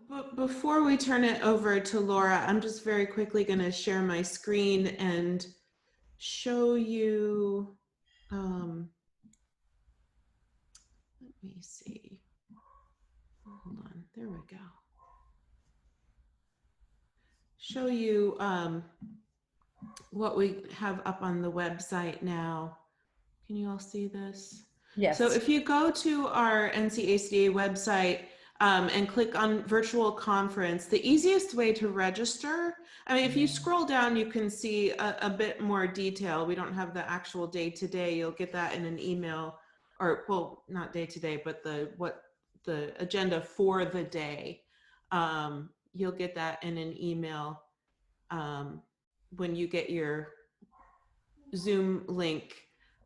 But before we turn it over to Laura, I'm just very quickly going to share my screen and show you. Um, Let me see. Hold on. There we go. Show you what we have up on the website now. Can you all see this? So Yes. if you go to our NCACDA website and click on virtual conference, the easiest way to register, I mean, if you scroll down, you can see a bit more detail. We don't have the actual day to day. You'll get that in an email, or well, not day to day, but the agenda for the day. You'll get that in an email when you get your Zoom link.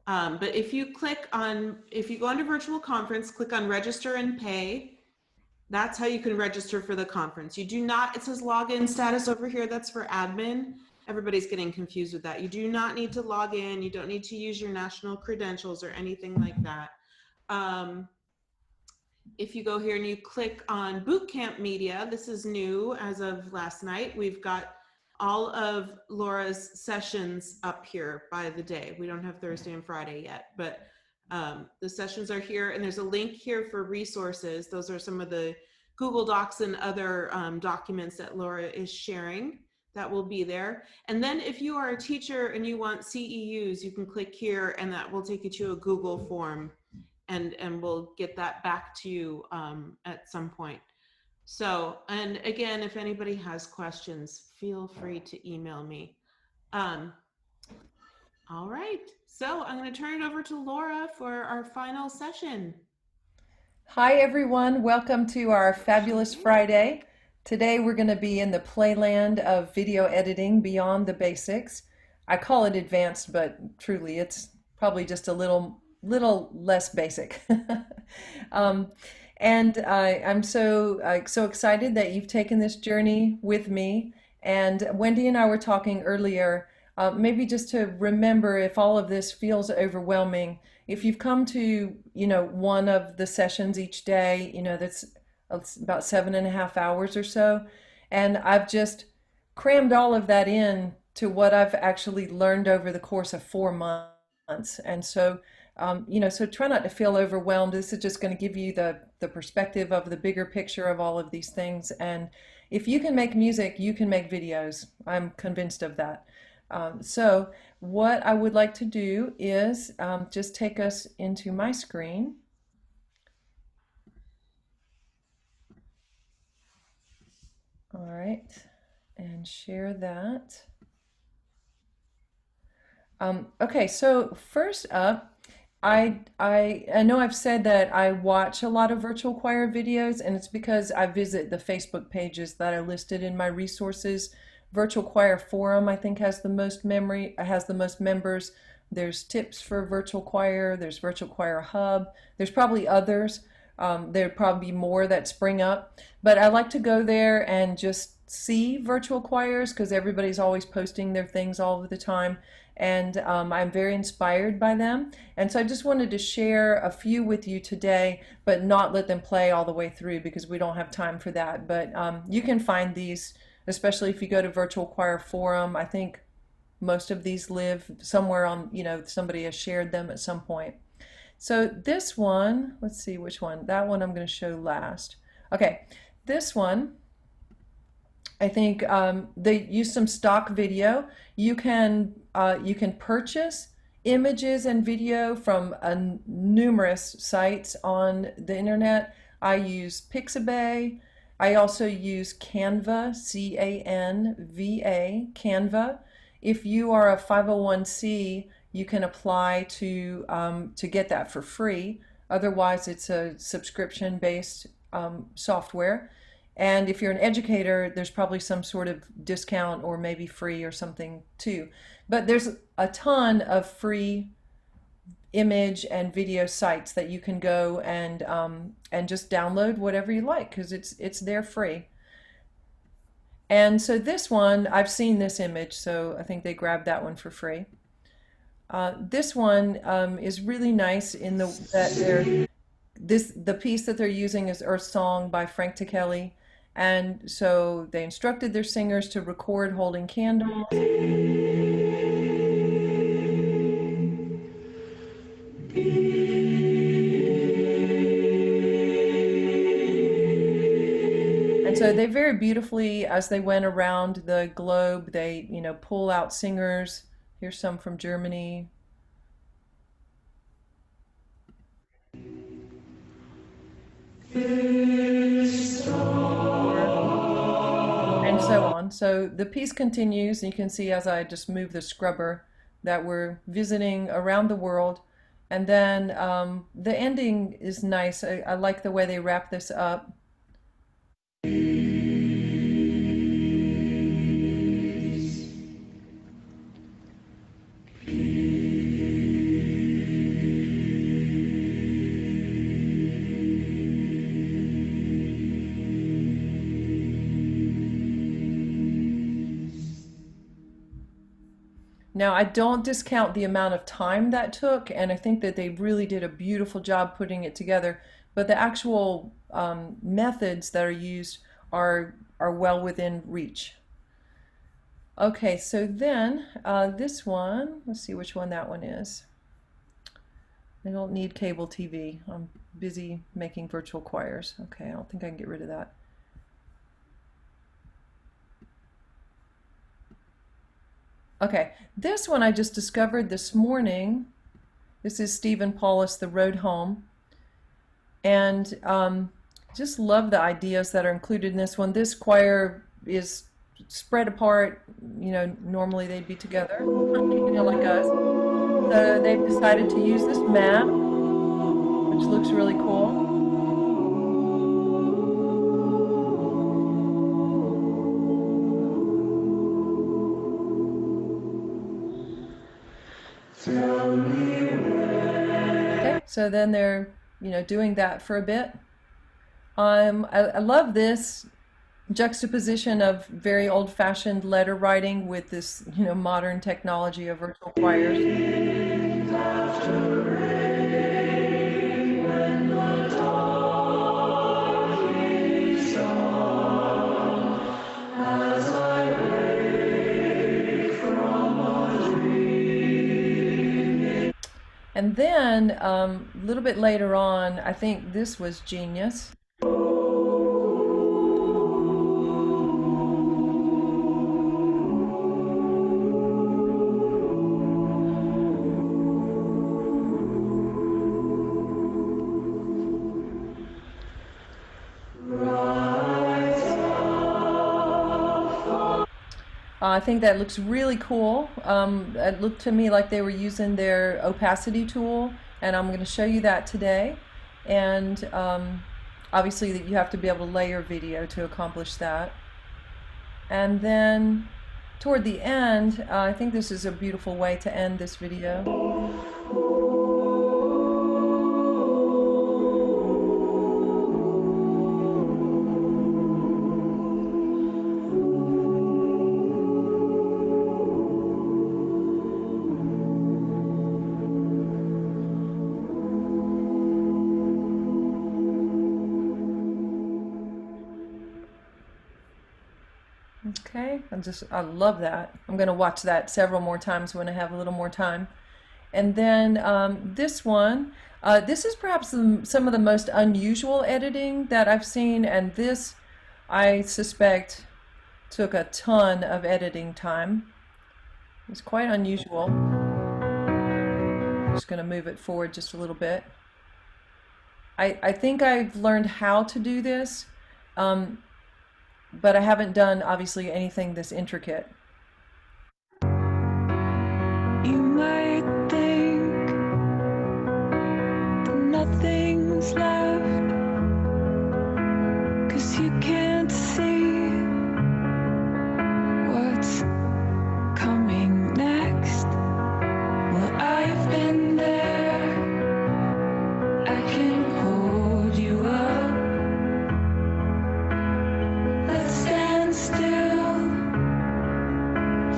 But if you go under virtual conference, click on register and pay. That's how you can register for the conference. You do not, it says login status over here. That's for admin. Everybody's getting confused with that. You do not need to log in. You don't need to use your national credentials or anything like that. If you go here and you click on Bootcamp Media, this is new as of last night. We've got all of Laura's sessions up here by the day. We don't have Thursday and Friday yet, but the sessions are here, and there's a link here for resources. Those are some of the Google Docs and other documents that Laura is sharing that will be there. And then if you are a teacher and you want CEUs, you can click here and that will take you to a Google form, and we'll get that back to you at some point. So, and again, if anybody has questions, feel free to email me. All right, so I'm going to turn it over to Laura for our final session. Hi, everyone. Welcome to our fabulous Friday. Today, we're going to be in the playland of video editing beyond the basics. I call it advanced, but truly, it's probably just a little less basic. And I'm so excited that you've taken this journey with me. And Wendy and I were talking earlier, maybe just to remember if all of this feels overwhelming, if you've come to, one of the sessions each day, that's about 7.5 hours or so, and I've just crammed all of that in to what I've actually learned over the course of 4 months. And so so try not to feel overwhelmed. This is just going to give you the perspective of the bigger picture of all of these things. And if you can make music, you can make videos. I'm convinced of that. So what I would like to do is just take us into my screen. All right, and share that. Okay, so first up, I know I've said that I watch a lot of virtual choir videos, and it's because I visit the Facebook pages that are listed in my resources. Virtual Choir Forum, I think, has the most members. There's tips for virtual choir. There's Virtual Choir Hub. There's probably others. There'd probably be more that spring up, but I like to go there and just see virtual choirs because everybody's always posting their things all of the time, and I'm very inspired by them. And so I just wanted to share a few with you today, but not let them play all the way through because we don't have time for that. But you can find these, especially if you go to Virtual Choir Forum. I think most of these live somewhere on, somebody has shared them at some point. So this one, let's see which one. That one I'm going to show last. Okay, this one, I think they use some stock video. You can purchase images and video from numerous sites on the internet. I use Pixabay. I also use Canva, C-A-N-V-A, Canva. If you are a 501c, you can apply to get that for free. Otherwise, it's a subscription-based software. And if you're an educator, there's probably some sort of discount or maybe free or something too. But there's a ton of free image and video sites that you can go and just download whatever you like because it's there free. And so this one, I've seen this image, so I think they grabbed that one for free. This one is really nice in the piece that they're using is Earth Song by Frank Ticheli. And so they instructed their singers to record holding candles. And so they very beautifully, as they went around the globe, they, pull out singers. Here's some from Germany. And so on. So the piece continues, and you can see as I just move the scrubber that we're visiting around the world. And then the ending is nice. I like the way they wrap this up. Now, I don't discount the amount of time that took, and I think that they really did a beautiful job putting it together. But the actual methods that are used are well within reach. Okay, so then this one, let's see which one that one is. I don't need cable TV. I'm busy making virtual choirs. Okay, I don't think I can get rid of that. Okay, this one I just discovered this morning. This is Stephen Paulus, The Road Home. And just love the ideas that are included in this one. This choir is spread apart. Normally they'd be together, like us. So they've decided to use this map, which looks really cool. Okay, so then they're, doing that for a bit. I love this juxtaposition of very old-fashioned letter writing with this, modern technology of virtual choirs. And then a little bit later on, I think this was genius. I think that looks really cool. It looked to me like they were using their opacity tool, and I'm going to show you that today. And obviously that you have to be able to layer video to accomplish that. And then toward the end, I think this is a beautiful way to end this video. Okay, I love that. I'm going to watch that several more times when I have a little more time. And then this one, this is perhaps some of the most unusual editing that I've seen, and this, I suspect, took a ton of editing time. It's quite unusual. I'm just going to move it forward just a little bit. I think I've learned how to do this. But I haven't done, obviously, anything this intricate. You might think that nothing's left, 'cause you can't see what's coming next. Well, I've been there. I can hold you up.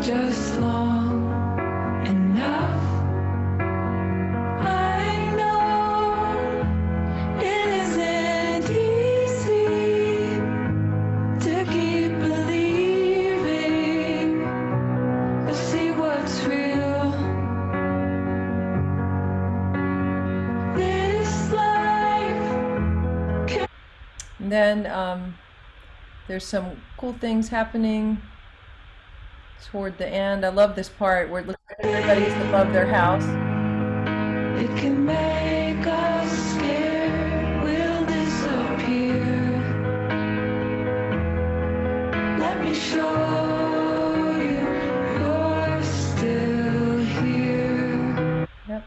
Just long enough. I know it isn't easy, And then there's some cool things happening toward the end. I love this part where it looks like everybody's above their house. It can make us scared, we'll disappear. Let me show you, you're still here. Yep.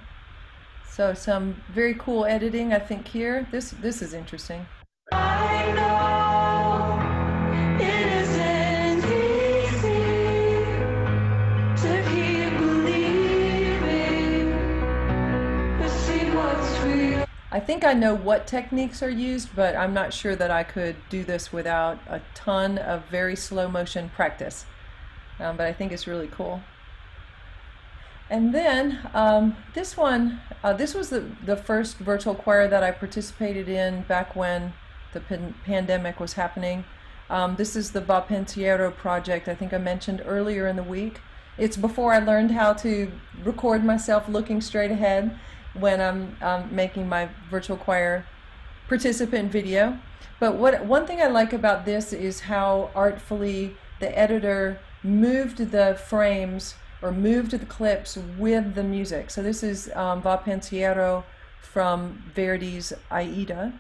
So some very cool editing, I think, here. This is interesting. I know it isn't easy to keep believing, but see what's real. I think I know what techniques are used, but I'm not sure that I could do this without a ton of very slow motion practice. But I think it's really cool. And then this one, this was the first virtual choir that I participated in back when the pandemic was happening. This is the Vadencierro project I think I mentioned earlier in the week. It's before I learned how to record myself looking straight ahead when I'm making my virtual choir participant video. But one thing I like about this is how artfully the editor moved the frames or moved the clips with the music. So this is Vadencierro from Verdi's AIDA.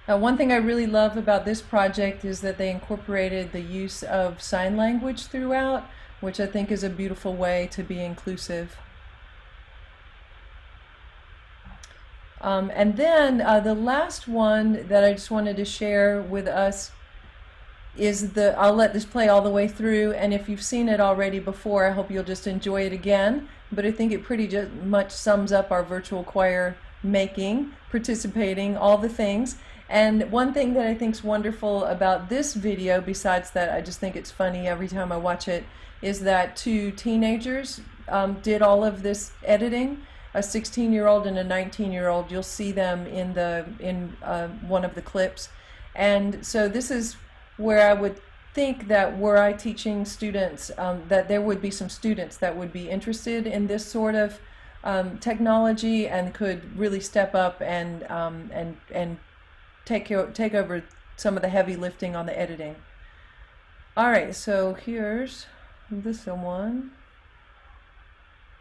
One thing I really love about this project is that they incorporated the use of sign language throughout, which I think is a beautiful way to be inclusive. And then the last one that I just wanted to share with us is I'll let this play all the way through, and if you've seen it already before, I hope you'll just enjoy it again. But I think it pretty much sums up our virtual choir making, participating, all the things. And one thing that I think is wonderful about this video, besides that I just think it's funny every time I watch it, is that two teenagers did all of this editing. A 16-year-old and a 19-year-old. You'll see them in one of the clips. And so this is where I would think that were I teaching students, that there would be some students that would be interested in this sort of technology and could really step up and take over some of the heavy lifting on the editing. All right, so here's this one.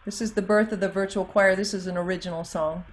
This is the birth of the virtual choir. This is an original song.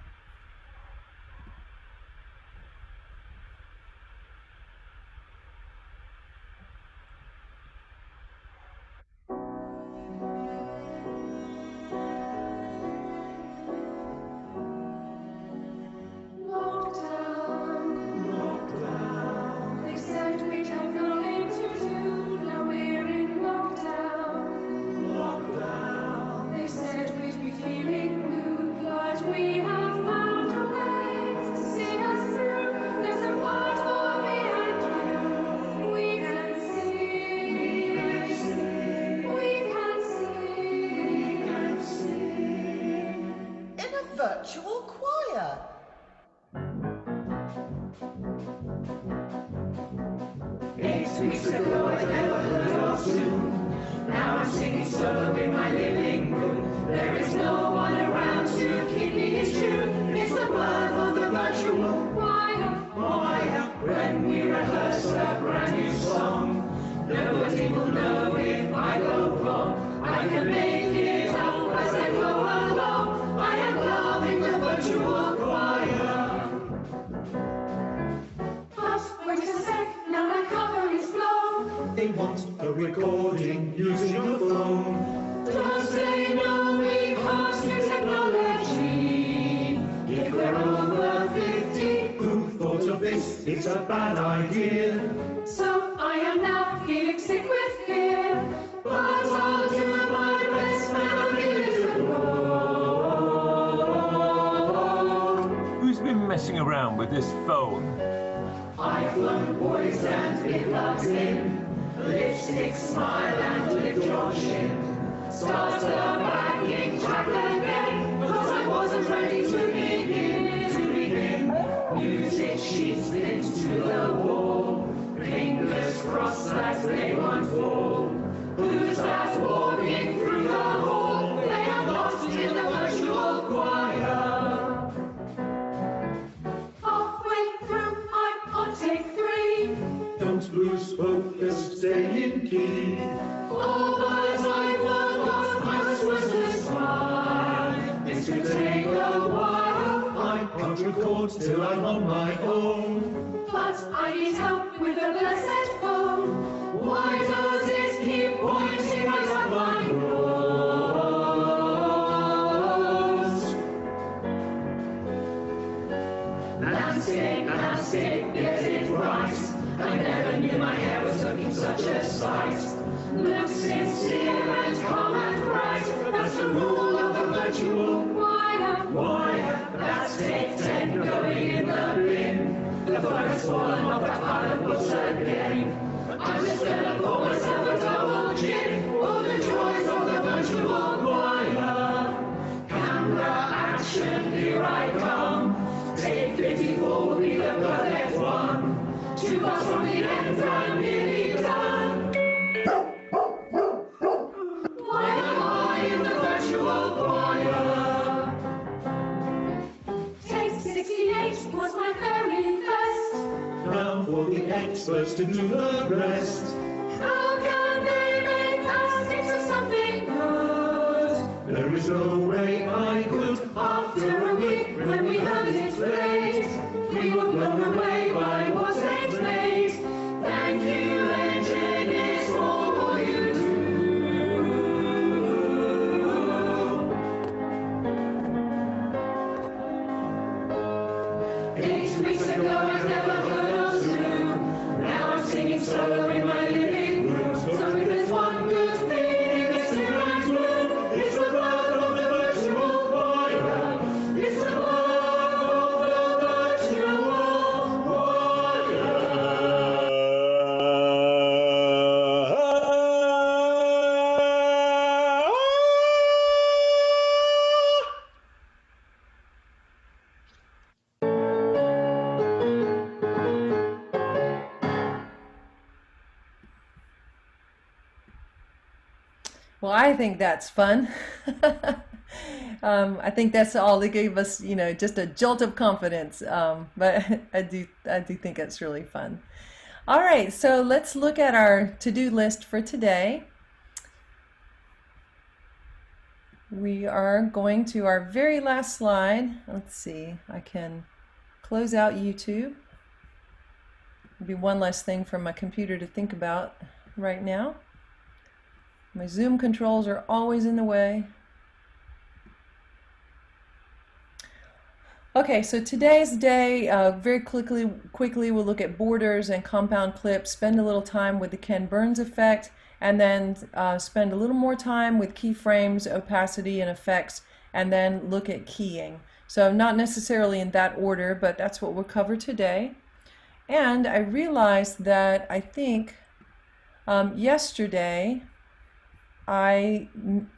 virtual choir. 8 weeks ago I never heard of Zoom. Now I'm singing solo in my living room. There is no one around to keep me in tune. It's the birth of the virtual choir. When we rehearse a brand new song, nobody will know if I go wrong. I can make it up as I go along. I am loving the virtual choir. But wait a sec, now my cover is blown. They want a recording using a phone. Don't say no, we can't use technology. If we're over 50, Who thought of this? It's a bad idea. so I am now feeling sick with fear. But I'll do my best when I give it a go. Who's been messing around with this phone? iPhone boys and it plugs in. Lipstick, smile and lift your chin. Start the backing track again, cause I wasn't ready to begin. Music sheets pinned to the wall. Fingers crossed that they won't fall. Who's that walking through the hall? They are lost in the virtual choir. Halfway through, I'm on take 3. Don't lose focus, stay in key. All that I forgot, I was to smile. This could take a while, I can't record till I'm on my own. but I need help with the blessed phone. Why does it keep pointing right at my nose? Landscape, get it right. I never knew my hair was looking such a sight. Look sincere and calm and bright. That's the rule of the virtual choir. That's take 10 going in the bin. The flag has fallen off that pile of books again. I'm just gonna pour myself a double gin. All the joys of the virtual choir. Camera action, here I come. Take 54 will be the perfect one. 2 bars from the end, I'm nearly done. Why am I in the virtual choir? Take 68 was my very best. Now for the experts to do the rest. How can they make us into something good? There is no way I could. After a week, when we heard it played, we were blown away by what they played. Thank you, engineers, for all you do. 8 weeks ago, I never heard of Zoom. Now I'm singing solo in my living room. So if there's one good thing in this new and gloom, it's the birth of the virtual choir. It's the birth of the virtual Well, I think that's fun. I think that's all they gave us, just a jolt of confidence. But I do think it's really fun. All right, so let's look at our to-do list for today. We are going to our very last slide. Let's see, I can close out YouTube. It'll be one less thing for my computer to think about right now. My Zoom controls are always in the way. Okay, so today's day, very quickly we'll look at borders and compound clips, spend a little time with the Ken Burns effect, and then spend a little more time with keyframes, opacity, and effects, and then look at keying. So not necessarily in that order, but that's what we'll cover today. And I realized that I think yesterday I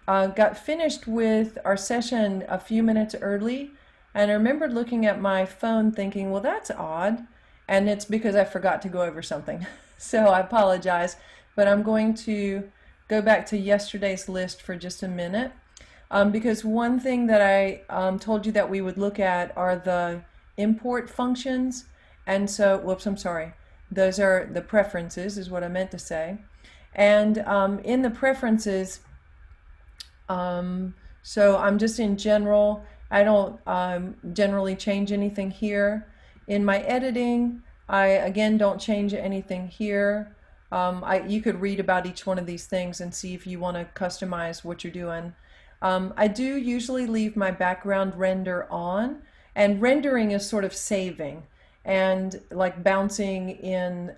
got finished with our session a few minutes early And I remembered looking at my phone thinking, well, that's odd. And it's because I forgot to go over something. So I apologize, but I'm going to go back to yesterday's list for just a minute. Because one thing that I told you that we would look at are the import functions. And so, whoops, I'm sorry. Those are the preferences is what I meant to say. And in the preferences, so I'm just in general. I don't generally change anything here. In my editing, I again don't change anything here. You could read about each one of these things and see if you want to customize what you're doing. I do usually leave my background render on, and rendering is sort of saving. And like bouncing in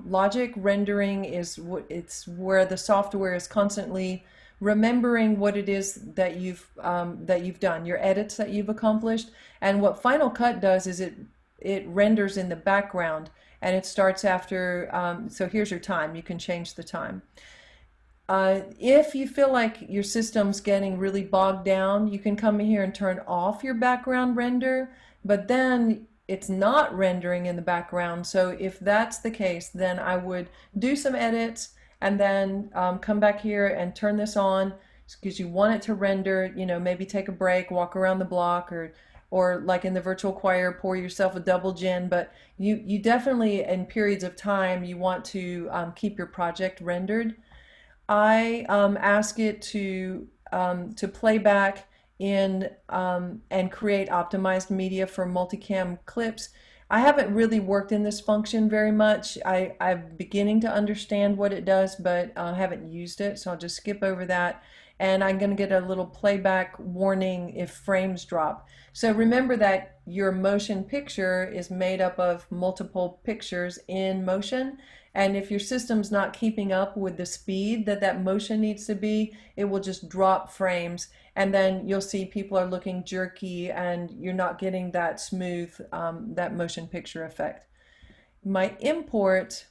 Logic, rendering is it's where the software is constantly remembering what it is that you've done, your edits that you've accomplished. And what Final Cut does is it renders in the background, and it starts after. So here's your time. You can change the time. If you feel like your system's getting really bogged down, you can come in here and turn off your background render, but then it's not rendering in the background. So if that's the case, then I would do some edits and then come back here and turn this on because you want it to render, you know, maybe take a break, walk around the block, or like in the virtual choir, pour yourself a double gin. But you definitely, in periods of time, you want to keep your project rendered. I ask it to play back in and create optimized media for multicam clips. I haven't really worked in this function very much. I'm beginning to understand what it does, but I haven't used it, so I'll just skip over that. And I'm going to get a little playback warning if frames drop. So remember that your motion picture is made up of multiple pictures in motion. And if your system's not keeping up with the speed that motion needs to be, it will just drop frames. And then you'll see people are looking jerky and you're not getting that smooth, that motion picture effect. My import,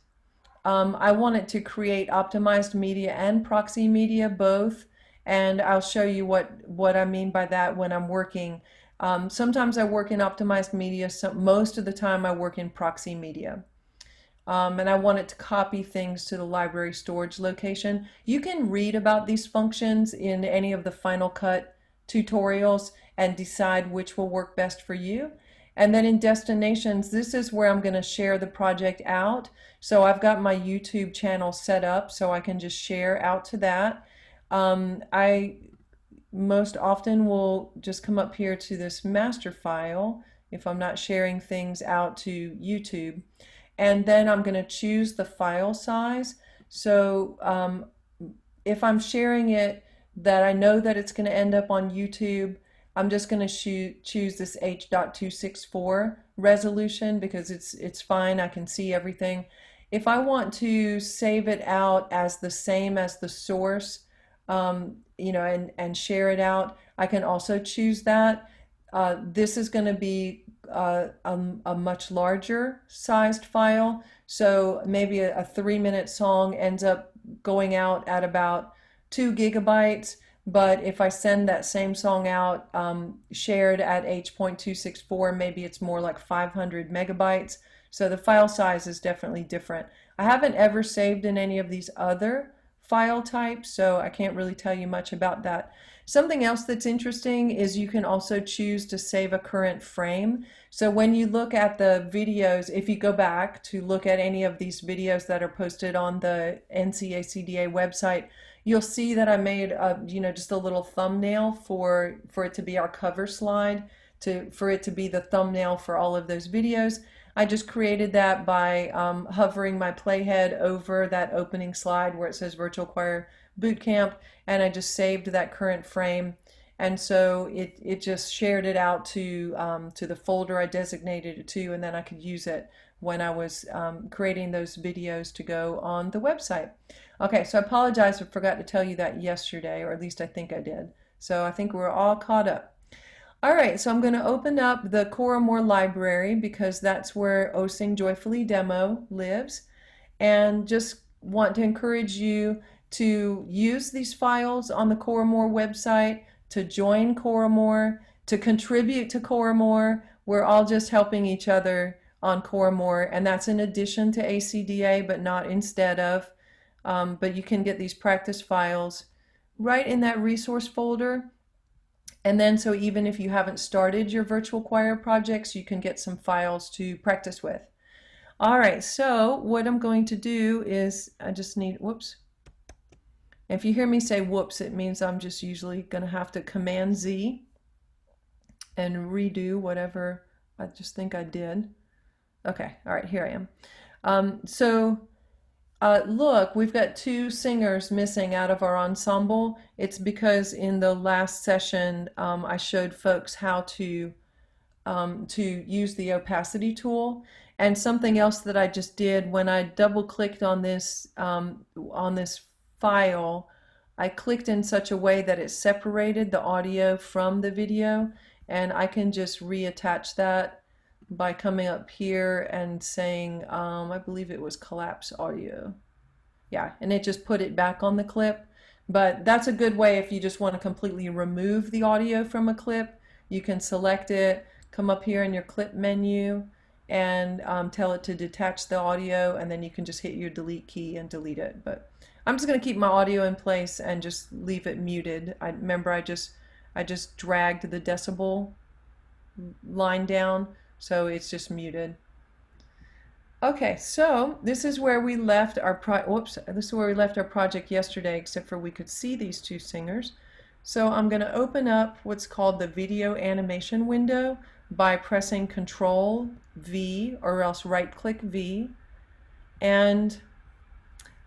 I want it to create optimized media and proxy media both. And I'll show you what I mean by that when I'm working. Sometimes I work in optimized media, so most of the time I work in proxy media. And I want it to copy things to the library storage location. You can read about these functions in any of the Final Cut tutorials and decide which will work best for you. And then in destinations, this is where I'm going to share the project out. So I've got my YouTube channel set up so I can just share out to that. I most often will just come up here to this master file if I'm not sharing things out to YouTube. And then I'm going to choose the file size. So if I'm sharing it that I know that it's going to end up on YouTube, I'm just going to choose this H.264 resolution because it's fine. I can see everything. If I want to save it out as the same as the source, you know, and share it out, I can also choose that. This is going to be a much larger sized file. So maybe a 3-minute song ends up going out at about 2 gigabytes. But if I send that same song out shared at H.264, maybe it's more like 500 megabytes. So the file size is definitely different. I haven't ever saved in any of these other file types, so I can't really tell you much about that. Something else that's interesting is you can also choose to save a current frame. So when you look at the videos, if you go back to look at any of these videos that are posted on the ACDA website, you'll see that I made you know, just a little thumbnail for it to be our cover slide, for it to be the thumbnail for all of those videos. I just created that by hovering my playhead over that opening slide where it says Virtual Choir Bootcamp, and I just saved that current frame, and so it just shared it out to the folder I designated it to, and then I could use it when I was creating those videos to go on the website. Okay, so I apologize, I forgot to tell you that yesterday, or at least I think I did. So I think we're all caught up. All right, so I'm going to open up the Korramore Library because that's where O Sing Joyfully demo lives, and just want to encourage you to use these files on the Korramore website, to join Korramore, to contribute to Korramore. We're all just helping each other on Korramore, and that's in addition to ACDA, but not instead of. But you can get these practice files right in that resource folder. And then, so even if you haven't started your virtual choir projects, you can get some files to practice with. All right, so what I'm going to do is I just need, whoops. If you hear me say whoops, it means I'm just usually going to have to Command Z and redo whatever I just think I did. Okay, all right, here I am. Look, we've got 2 singers missing out of our ensemble. It's because in the last session I showed folks how to use the opacity tool. And something else that I just did when I double-clicked on this file, I clicked in such a way that it separated the audio from the video, and I can just reattach that by coming up here and saying, I believe it was collapse audio. Yeah, and it just put it back on the clip. But that's a good way if you just want to completely remove the audio from a clip. You can select it, come up here in your clip menu, and tell it to detach the audio, and then you can just hit your delete key and delete it. But I'm just going to keep my audio in place and just leave it muted. Remember I just dragged the decibel line down, so it's just muted. Okay, so this is where we left our project yesterday, except for we could see these 2 singers. So I'm going to open up what's called the video animation window by pressing Control V, or else right-click V, and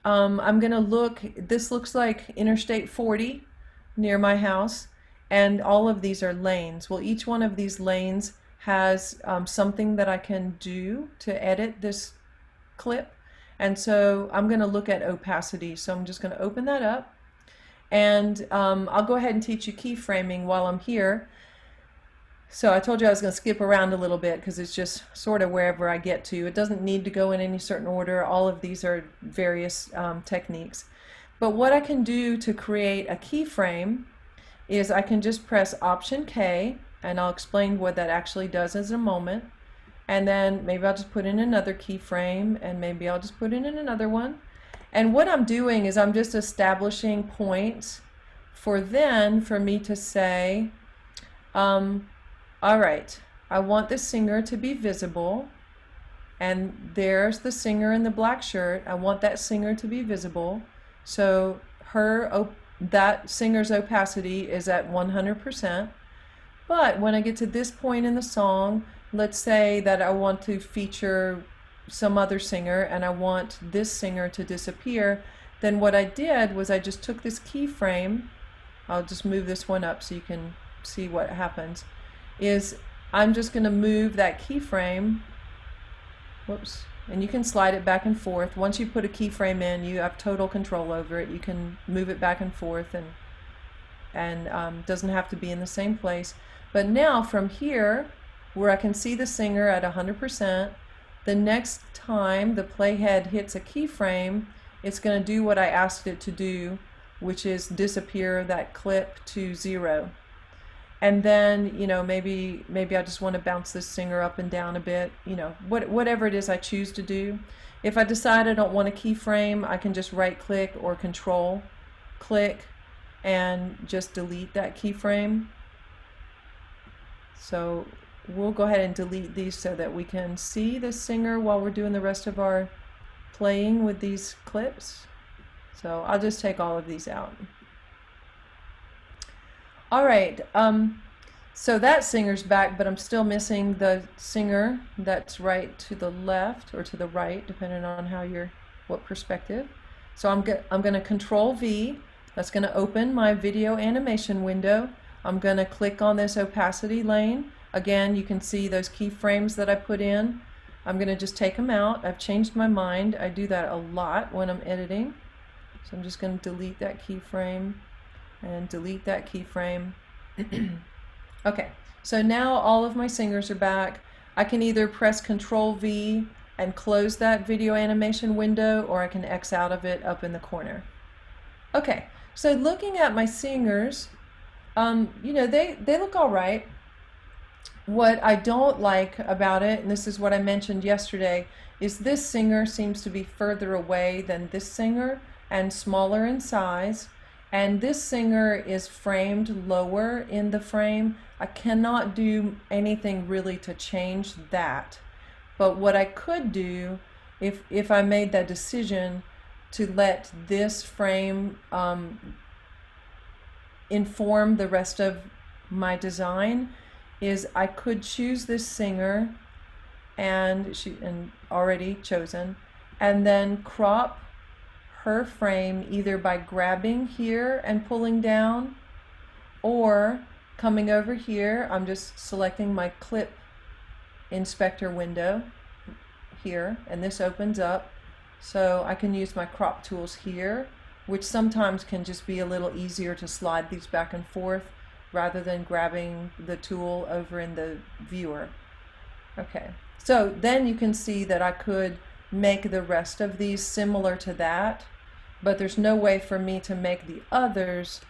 I'm going to look. This looks like Interstate 40 near my house, and all of these are lanes. Well, each one of these lanes has something that I can do to edit this clip, and so I'm going to look at opacity. So I'm just going to open that up, and I'll go ahead and teach you keyframing while I'm here. So I told you I was going to skip around a little bit because it's just sort of wherever I get to. It doesn't need to go in any certain order. All of these are various techniques. But what I can do to create a keyframe is I can just press Option K, and I'll explain what that actually does in a moment. And then maybe I'll just put in another keyframe, and maybe I'll just put in another one. And what I'm doing is I'm just establishing points for me to say, all right, I want the singer to be visible, and there's the singer in the black shirt. I want that singer to be visible. So that singer's opacity is at 100%. But when I get to this point in the song, let's say that I want to feature some other singer and I want this singer to disappear, then what I did was I just took this keyframe. I'll just move this one up so you can see what happens. Is I'm just going to move that keyframe, whoops, and you can slide it back and forth. Once you put a keyframe in, you have total control over it. You can move it back and forth, and doesn't have to be in the same place. But now from here, where I can see the singer at 100%, the next time the playhead hits a keyframe, it's going to do what I asked it to do, which is disappear that clip to 0. And then, you know, maybe I just want to bounce this singer up and down a bit, you know, whatever it is I choose to do. If I decide I don't want a keyframe, I can just right click or control click and just delete that keyframe. So we'll go ahead and delete these so that we can see the singer while we're doing the rest of our playing with these clips. So I'll just take all of these out. All right, so that singer's back, but I'm still missing the singer that's right to the left or to the right, depending on what perspective. So I'm going to Control V. That's going to open my video animation window. I'm going to click on this opacity lane. Again, you can see those keyframes that I put in. I'm going to just take them out. I've changed my mind. I do that a lot when I'm editing. So I'm just going to delete that keyframe and delete that keyframe. Okay, so now all of my singers are back. I can either press Control V and close that video animation window, or I can X out of it up in the corner. Okay, so looking at my singers, you know, they look all right. what I don't like about it, and this is what I mentioned yesterday, is this singer seems to be further away than this singer and smaller in size. And this singer is framed lower in the frame. I cannot do anything really to change that. But what I could do, if I made that decision to let this frame inform the rest of my design, is I could choose this singer, and already chosen, and then crop her frame either by grabbing here and pulling down, or coming over here. I'm just selecting my clip inspector window here, and this opens up, so I can use my crop tools here, which sometimes can just be a little easier to slide these back and forth rather than grabbing the tool over in the viewer. Okay, so then you can see that I could make the rest of these similar to that, but there's no way for me to make the others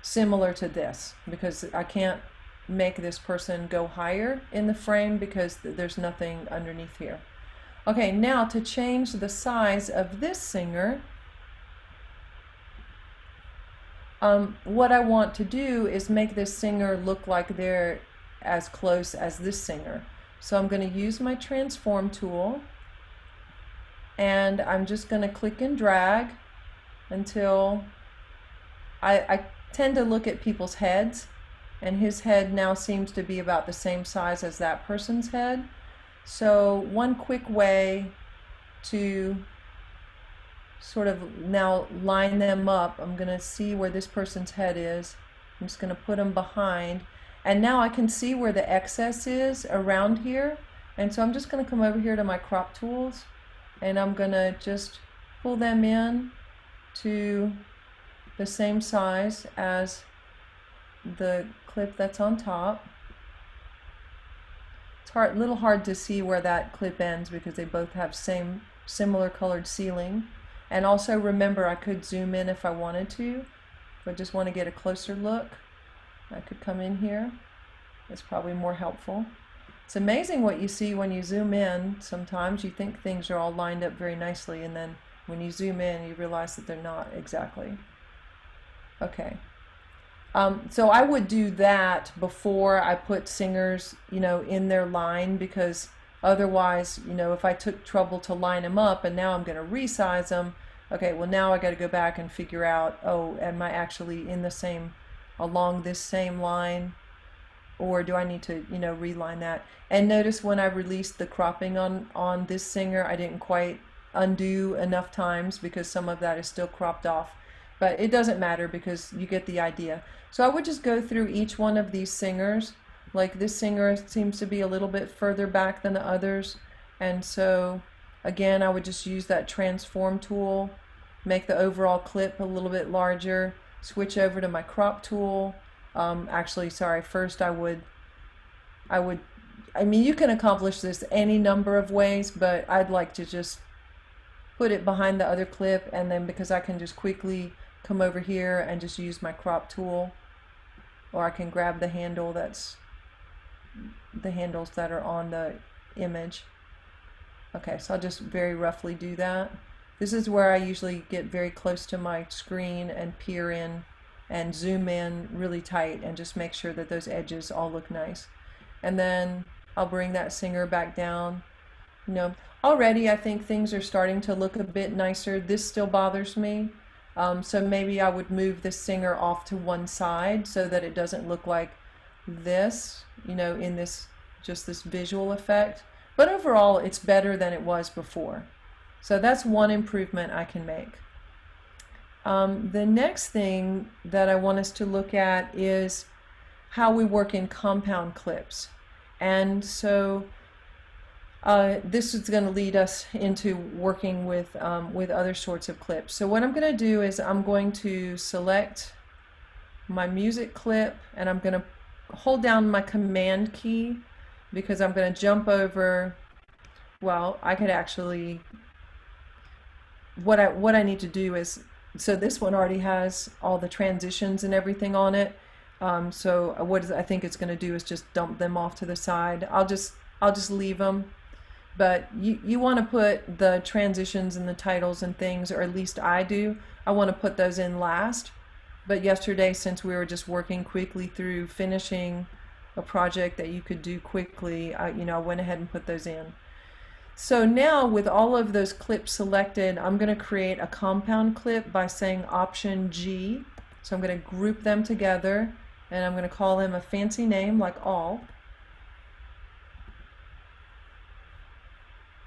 similar to this, because I can't make this person go higher in the frame because there's nothing underneath here. Okay, now to change the size of this singer, what I want to do is make this singer look like they're as close as this singer. So I'm going to use my transform tool, and I'm just going to click and drag until I tend to look at people's heads, and his head now seems to be about the same size as that person's head. So one quick way to sort of now line them up, I'm going to see where this person's head is. I'm just going to put them behind, and now I can see where the excess is around here, and so I'm just going to come over here to my crop tools, and I'm going to just pull them in to the same size as the clip that's on top. It's a little hard to see where that clip ends because they both have similar colored ceiling. And also remember, I could zoom in if I wanted to. If I just want to get a closer look, I could come in here. It's probably more helpful. It's amazing what you see when you zoom in. Sometimes you think things are all lined up very nicely, and then when you zoom in, you realize that they're not exactly. Okay. So I would do that before I put singers, in their line, because otherwise, if I took trouble to line them up and now I'm going to resize them, okay, well now I got to go back and figure out, oh, am I actually along this same line, or do I need to, reline that? And notice when I released the cropping on this singer, I didn't quite undo enough times because some of that is still cropped off. But it doesn't matter because you get the idea. So I would just go through each one of these singers. Like this singer seems to be a little bit further back than the others, and so again I would just use that transform tool, make the overall clip a little bit larger, switch over to my crop tool. Actually, sorry, first I mean, you can accomplish this any number of ways, but I'd like to just put it behind the other clip, and then because I can just quickly come over here and just use my crop tool, or I can grab the handles that are on the image. Okay, so I'll just very roughly do that. This is where I usually get very close to my screen and peer in and zoom in really tight and just make sure that those edges all look nice. And then I'll bring that singer back down. Already I think things are starting to look a bit nicer. This still bothers me. So maybe I would move this singer off to one side so that it doesn't look like this, in this visual effect. But overall, it's better than it was before. So that's one improvement I can make. The next thing that I want us to look at is how we work in compound clips. And so this is going to lead us into working with other sorts of clips. So what I'm going to do is I'm going to select my music clip, and I'm going to hold down my command key because I'm going to jump over. Well, I could actually, what I need to do is, so this one already has all the transitions and everything on it. So what I think it's going to do is just dump them off to the side. I'll just leave them. But you want to put the transitions and the titles and things, or at least I do. I want to put those in last. But yesterday, since we were just working quickly through finishing a project that you could do quickly, I went ahead and put those in. So now with all of those clips selected, I'm going to create a compound clip by saying Option G. So I'm going to group them together, and I'm going to call them a fancy name like all.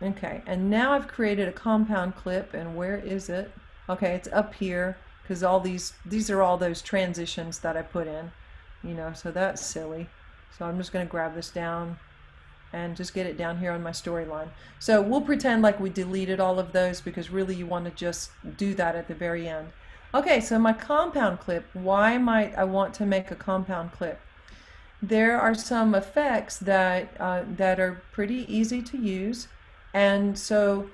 Okay, and now I've created a compound clip, and where is it? Okay, it's up here, because all these are all those transitions that I put in, so that's silly. So I'm just going to grab this down and just get it down here on my storyline. So we'll pretend like we deleted all of those, because really you want to just do that at the very end. Okay, so my compound clip, why might I want to make a compound clip? There are some effects that are pretty easy to use. And so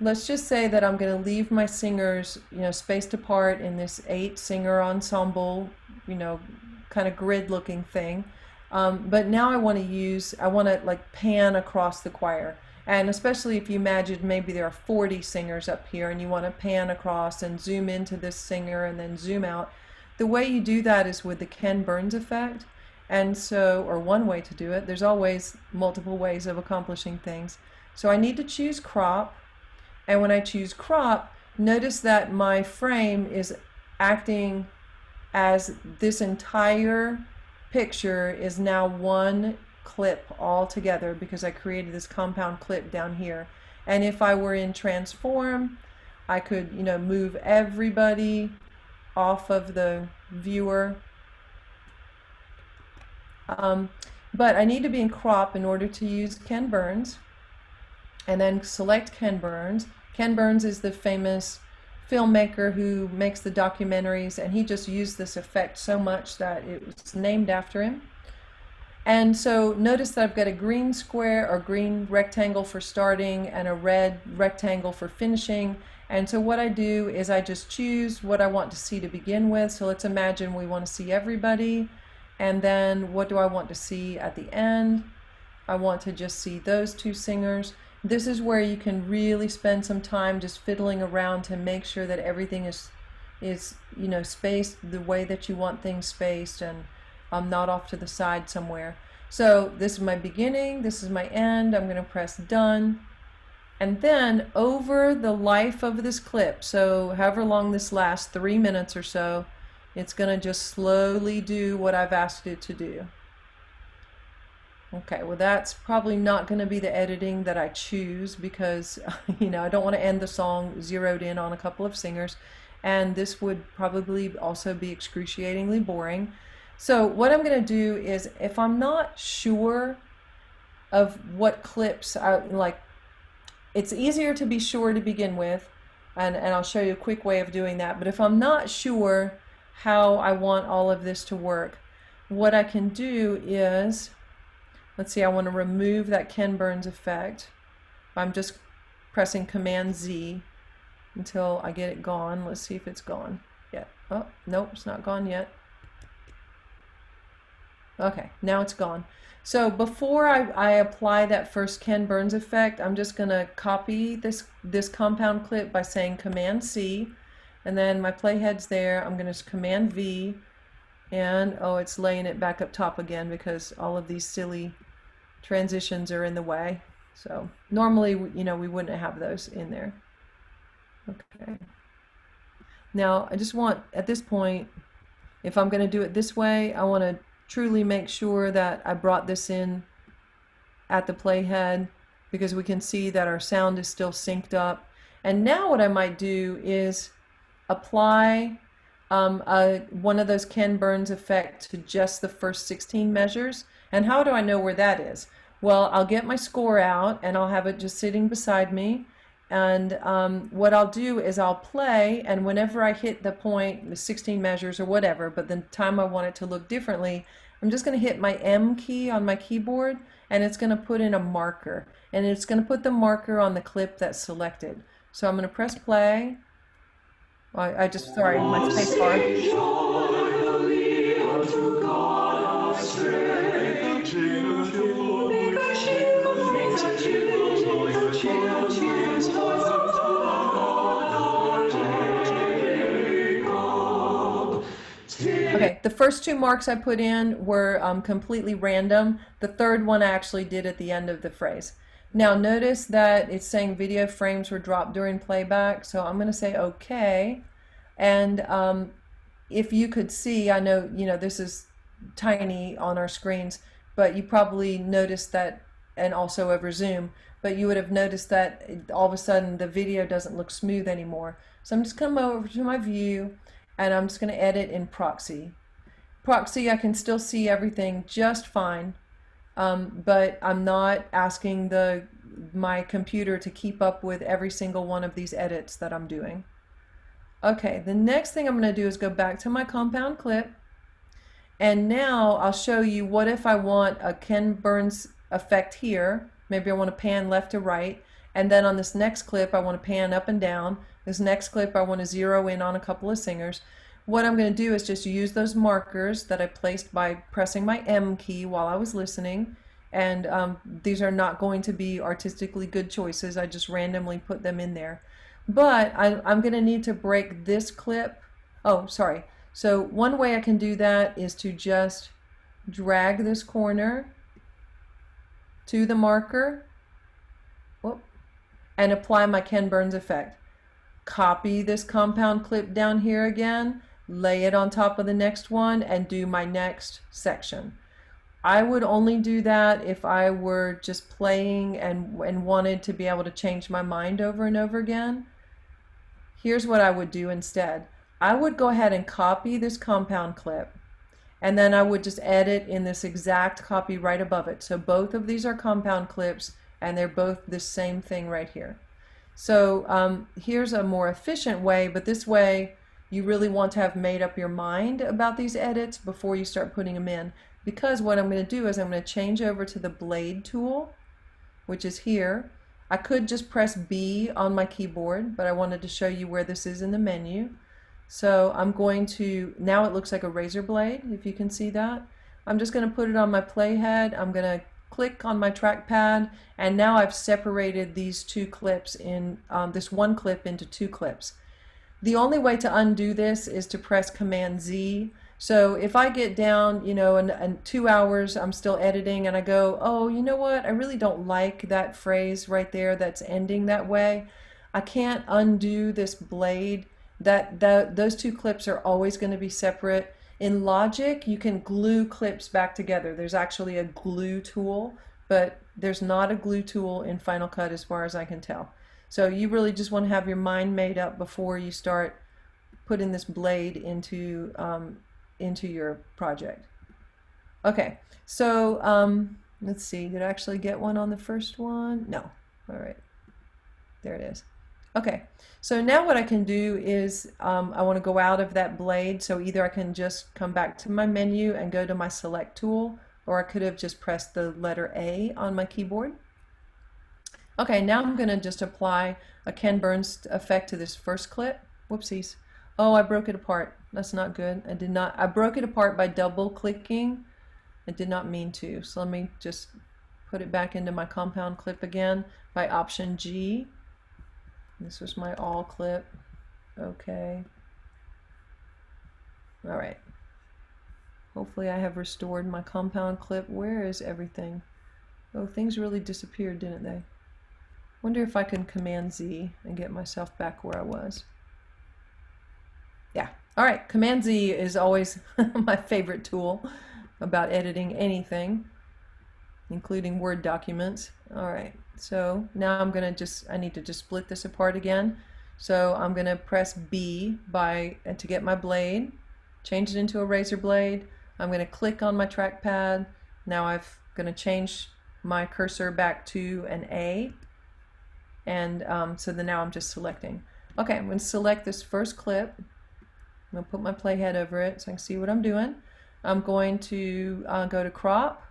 let's just say that I'm going to leave my singers, spaced apart in this 8-singer ensemble, kind of grid looking thing. But now I want to like pan across the choir. And especially if you imagine maybe there are 40 singers up here and you want to pan across and zoom into this singer and then zoom out. The way you do that is with the Ken Burns effect. And so, or one way to do it, there's always multiple ways of accomplishing things. So I need to choose crop, and when I choose crop, notice that my frame is acting as this entire picture is now one clip all together, because I created this compound clip down here. And if I were in transform, I could move everybody off of the viewer. But I need to be in crop in order to use Ken Burns. And then select Ken Burns. Ken Burns is the famous filmmaker who makes the documentaries, and he just used this effect so much that it was named after him. And so notice that I've got a green square or green rectangle for starting and a red rectangle for finishing. And so what I do is I just choose what I want to see to begin with. So let's imagine we want to see everybody. And then what do I want to see at the end? I want to just see those 2 singers. This is where you can really spend some time just fiddling around to make sure that everything is spaced the way that you want things spaced, and I'm not off to the side somewhere. So this is my beginning, this is my end. I'm going to press done. And then over the life of this clip, so however long this lasts, 3 minutes or so, it's going to just slowly do what I've asked it to do. Okay, well that's probably not going to be the editing that I choose, because I don't want to end the song zeroed in on a couple of singers, and this would probably also be excruciatingly boring. So what I'm going to do is, if I'm not sure of what clips I like, it's easier to be sure to begin with, and I'll show you a quick way of doing that. But if I'm not sure how I want all of this to work, what I can do is, let's see, I want to remove that Ken Burns effect. I'm just pressing Command Z until I get it gone. Let's see if it's gone yet. Oh, nope, it's not gone yet. Okay, now it's gone. So before I apply that first Ken Burns effect, I'm just going to copy this compound clip by saying Command C, and then my playhead's there. I'm going to Command V, and oh, it's laying it back up top again because all of these silly transitions are in the way. So normally, we wouldn't have those in there. Okay. Now I just want, at this point, if I'm going to do it this way, I want to truly make sure that I brought this in at the playhead, because we can see that our sound is still synced up. And now what I might do is apply one of those Ken Burns effects to just the first 16 measures. And how do I know where that is? Well, I'll get my score out and I'll have it just sitting beside me. And what I'll do is I'll play, and whenever I hit the point, the 16 measures or whatever, but the time I want it to look differently, I'm just going to hit my M key on my keyboard, and it's going to put in a marker. And it's going to put the marker on the clip that's selected. So I'm going to press play. Sorry, my space bar. Okay, the first two marks I put in were completely random. The third one I actually did at the end of the phrase. Now notice that it's saying video frames were dropped during playback, so I'm going to say okay. And if you could see, I know, this is tiny on our screens, but you probably noticed that, and also over Zoom, but you would have noticed that all of a sudden the video doesn't look smooth anymore. So I'm just going to come over to my view, and I'm just going to edit in Proxy. Proxy, I can still see everything just fine, but I'm not asking my computer to keep up with every single one of these edits that I'm doing. Okay, the next thing I'm going to do is go back to my compound clip, and now I'll show you what if I want a Ken Burns effect here. Maybe I want to pan left to right, and then on this next clip I want to pan up and down. This next clip I want to zero in on a couple of singers. What I'm going to do is just use those markers that I placed by pressing my M key while I was listening, and these are not going to be artistically good choices. I just randomly put them in there. But I'm going to need to break this clip. Oh, sorry. So one way I can do that is to just drag this corner to the marker, whoop, and apply my Ken Burns effect. Copy this compound clip down here again, lay it on top of the next one, and do my next section. I would only do that if I were just playing and wanted to be able to change my mind over and over again. Here's what I would do instead. I would go ahead and copy this compound clip, and then I would just edit in this exact copy right above it. So both of these are compound clips, and they're both the same thing right here. So here's a more efficient way, but this way you really want to have made up your mind about these edits before you start putting them in. Because what I'm going to do is I'm going to change over to the blade tool, which is here. I could just press B on my keyboard, but I wanted to show you where this is in the menu. So I'm going to, now it looks like a razor blade, if you can see that. I'm just going to put it on my playhead. I'm going to click on my trackpad, and now I've separated these two clips in this one clip into two clips. The only way to undo this is to press Command Z. So if I get down, in 2 hours I'm still editing and I go, oh, you know what, I really don't like that phrase right there that's ending that way. I can't undo this blade. Those two clips are always going to be separate. In Logic, you can glue clips back together. There's actually a glue tool, but there's not a glue tool in Final Cut as far as I can tell. So you really just want to have your mind made up before you start putting this blade into your project. Okay, so let's see, did I actually get one on the first one? No. All right, there it is. Okay, so now what I can do is I want to go out of that blade, so either I can just come back to my menu and go to my select tool, or I could have just pressed the letter A on my keyboard. Okay, now I'm going to just apply a Ken Burns effect to this first clip. Whoopsies. Oh, I broke it apart. That's not good. I broke it apart by double clicking. I did not mean to. So let me just put it back into my compound clip again by Option G. This was my all clip. Okay. All right. Hopefully I have restored my compound clip. Where is everything? Oh, things really disappeared, didn't they? Wonder if I can Command Z and get myself back where I was. Yeah. All right. Command Z is always my favorite tool about editing anything, including Word documents. All right. So now I need to just split this apart again. So I'm going to press B to get my blade, change it into a razor blade. I'm going to click on my trackpad. Now I'm going to change my cursor back to an A. And so now I'm just selecting. Okay, I'm going to select this first clip. I'm going to put my playhead over it so I can see what I'm doing. I'm going to go to crop,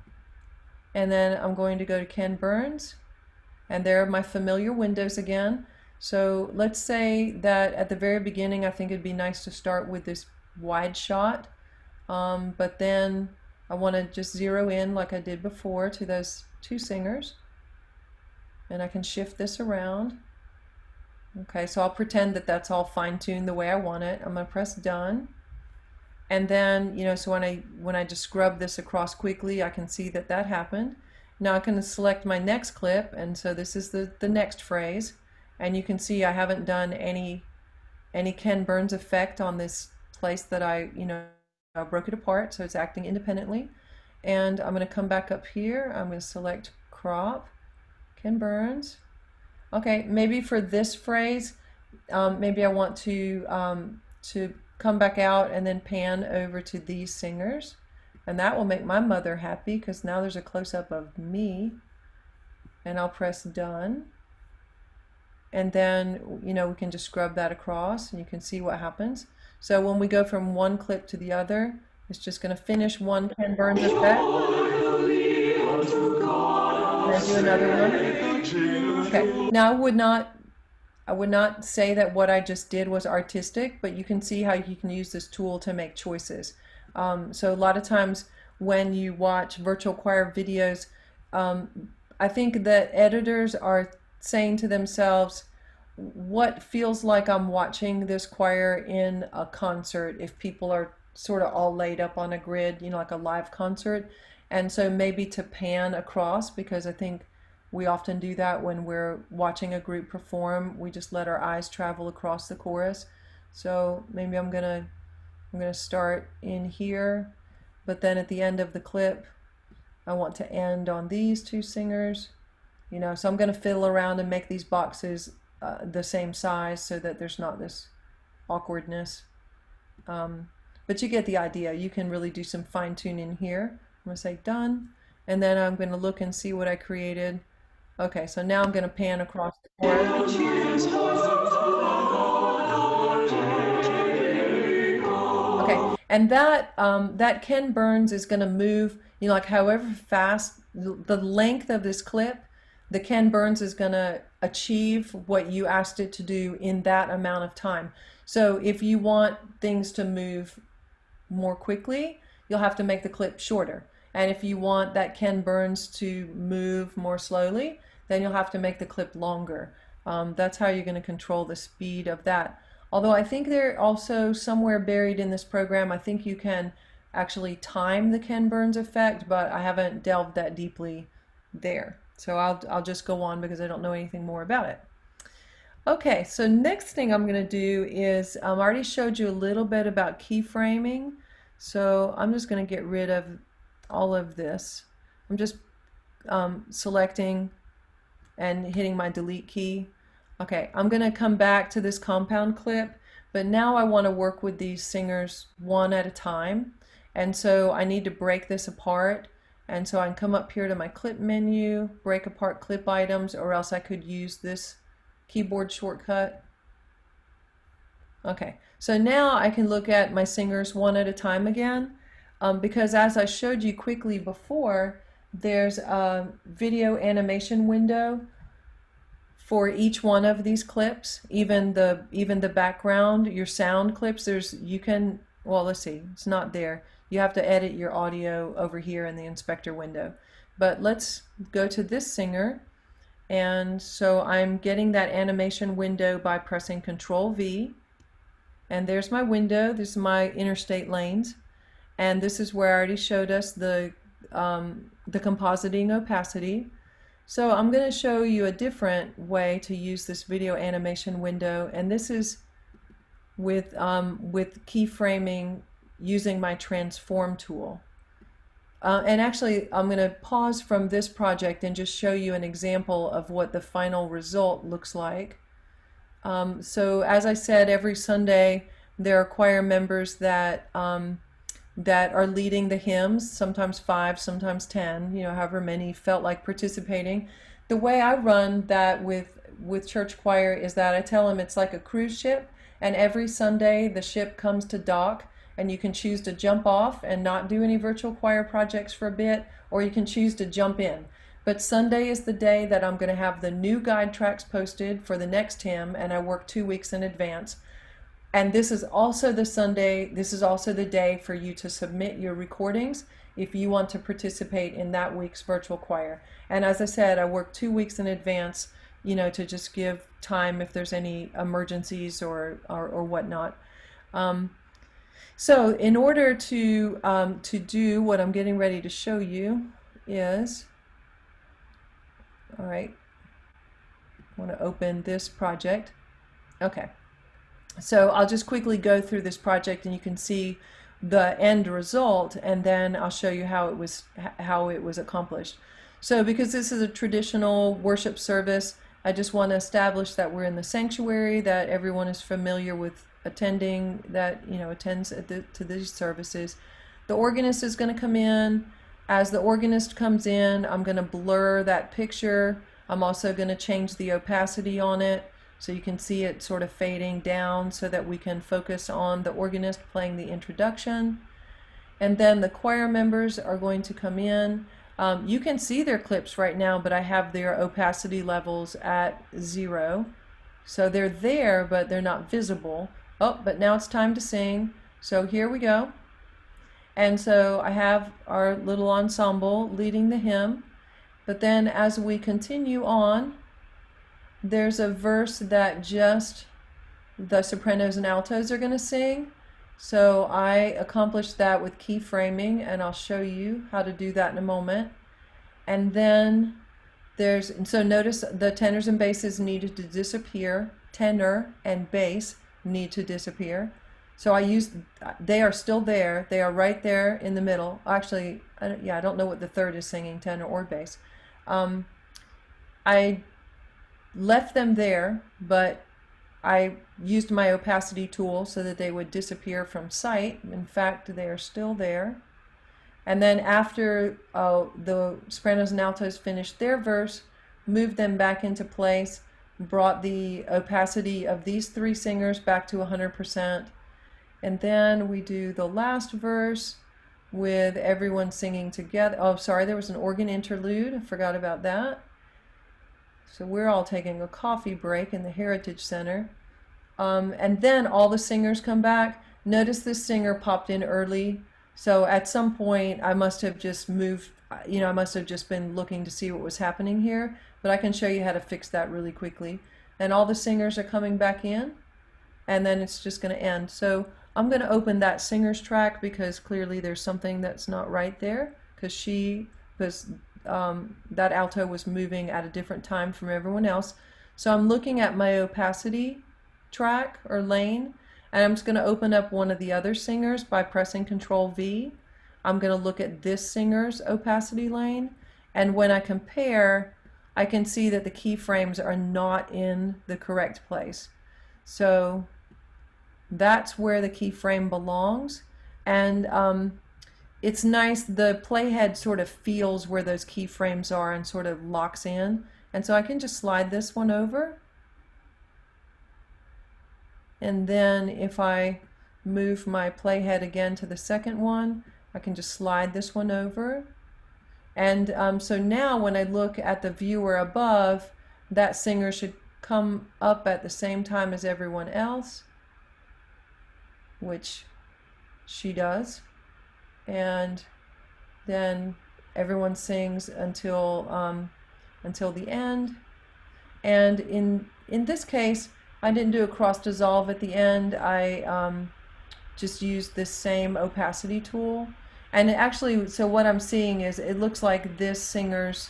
and then I'm going to go to Ken Burns, and there are my familiar windows again. So let's say that at the very beginning I think it'd be nice to start with this wide shot, but then I want to just zero in like I did before to those two singers. And I can shift this around. Okay, so I'll pretend that that's all fine-tuned the way I want it. I'm going to press done. And then, you know, so when I just scrub this across quickly, I can see that that happened. Now I can select my next clip, and so this is the next phrase, and you can see I haven't done any Ken Burns effect on this place that I broke it apart, so it's acting independently. And I'm going to come back up here. I'm going to select crop, Ken Burns. Okay, maybe for this phrase, maybe I want to come back out and then pan over to these singers, and that will make my mother happy because now there's a close-up of me. And I'll press done, and then we can just scrub that across and you can see what happens. So when we go from one clip to the other, it's just going to finish one Ken Burns effect and then do another one. Okay, now I would not say that what I just did was artistic, but you can see how you can use this tool to make choices. So a lot of times when you watch virtual choir videos, I think that editors are saying to themselves, what feels like I'm watching this choir in a concert if people are sort of all laid up on a grid, like a live concert. And so maybe to pan across, because I think we often do that when we're watching a group perform. We just let our eyes travel across the chorus. So maybe I'm gonna start in here, but then at the end of the clip, I want to end on these two singers. So I'm gonna fiddle around and make these boxes the same size so that there's not this awkwardness. But you get the idea. You can really do some fine tuning here. I'm gonna say done, and then I'm gonna look and see what I created. Okay, so now I'm going to pan across the chorus. Okay, and that Ken Burns is going to move, like however fast, the length of this clip, the Ken Burns is going to achieve what you asked it to do in that amount of time. So if you want things to move more quickly, you'll have to make the clip shorter. And if you want that Ken Burns to move more slowly, then you'll have to make the clip longer. That's how you're going to control the speed of that. Although I think they're also somewhere buried in this program, I think you can actually time the Ken Burns effect, but I haven't delved that deeply there. So I'll just go on because I don't know anything more about it. Okay, so next thing I'm going to do is, I already showed you a little bit about keyframing, so I'm just going to get rid of all of this. I'm just selecting and hitting my delete key. Okay, I'm going to come back to this compound clip, but now I want to work with these singers one at a time, and so I need to break this apart. And so I can come up here to my clip menu, break apart clip items, or else I could use this keyboard shortcut. Okay, so now I can look at my singers one at a time again, because as I showed you quickly before, there's a video animation window for each one of these clips, even the background, your sound clips. Well, let's see, it's not there. You have to edit your audio over here in the inspector window. But let's go to this singer, and so I'm getting that animation window by pressing Control V, and there's my window. This is my interstate lanes, and this is where I already showed us the compositing opacity. So I'm going to show you a different way to use this video animation window, and this is with keyframing using my transform tool. And actually I'm going to pause from this project and just show you an example of what the final result looks like. So as I said, every Sunday there are choir members that are leading the hymns, sometimes 5, sometimes 10, however many felt like participating. The way I run that with church choir is that I tell them it's like a cruise ship, and every Sunday the ship comes to dock, and you can choose to jump off and not do any virtual choir projects for a bit, or you can choose to jump in. But Sunday is the day that I'm going to have the new guide tracks posted for the next hymn, and I work 2 weeks in advance. And this is also the day for you to submit your recordings if you want to participate in that week's virtual choir. And as I said, I work 2 weeks in advance, to just give time if there's any emergencies or whatnot. So in order to do what I'm getting ready to show you is, all right, I want to open this project. Okay, so I'll just quickly go through this project and you can see the end result, and then I'll show you how it was accomplished. So because this is a traditional worship service, I just want to establish that we're in the sanctuary, that everyone is familiar with attending, that attends to these services. The organist is going to come in. As the organist comes in, I'm going to blur that picture. I'm also going to change the opacity on it so you can see it sort of fading down so that we can focus on the organist playing the introduction. And then the choir members are going to come in. You can see their clips right now, but I have their opacity levels at 0. So they're there, but they're not visible. Oh, but now it's time to sing. So here we go. And so I have our little ensemble leading the hymn. But then as we continue on, there's a verse that just the sopranos and altos are going to sing. So I accomplished that with keyframing, and I'll show you how to do that in a moment. And then so notice the tenors and basses needed to disappear. Tenor and bass need to disappear. So they are still there. They are right there in the middle. Actually, I don't know what the third is singing, tenor or bass. I left them there, but I used my opacity tool so that they would disappear from sight. In fact, they are still there. And then after the sopranos and altos finished their verse, moved them back into place, brought the opacity of these 3 singers back to 100%. And then we do the last verse with everyone singing together. Oh, sorry, there was an organ interlude. I forgot about that. So we're all taking a coffee break in the Heritage Center. And then all the singers come back. Notice this singer popped in early. So at some point I must have just moved, I must have just been looking to see what was happening here. But I can show you how to fix that really quickly. And all the singers are coming back in. And then it's just going to end. So I'm going to open that singer's track because clearly there's something that's not right there. Because that alto was moving at a different time from everyone else. So I'm looking at my opacity track or lane, and I'm just going to open up one of the other singers by pressing Control V. I'm going to look at this singer's opacity lane, and when I compare, I can see that the keyframes are not in the correct place. So that's where the keyframe belongs, and it's nice, the playhead sort of feels where those keyframes are and sort of locks in. And so I can just slide this one over. And then if I move my playhead again to the second one, I can just slide this one over. And so now when I look at the viewer above, that singer should come up at the same time as everyone else, which she does. And then everyone sings until the end. And in this case, I didn't do a cross dissolve at the end. I just used this same opacity tool. And actually, so what I'm seeing is it looks like this singer's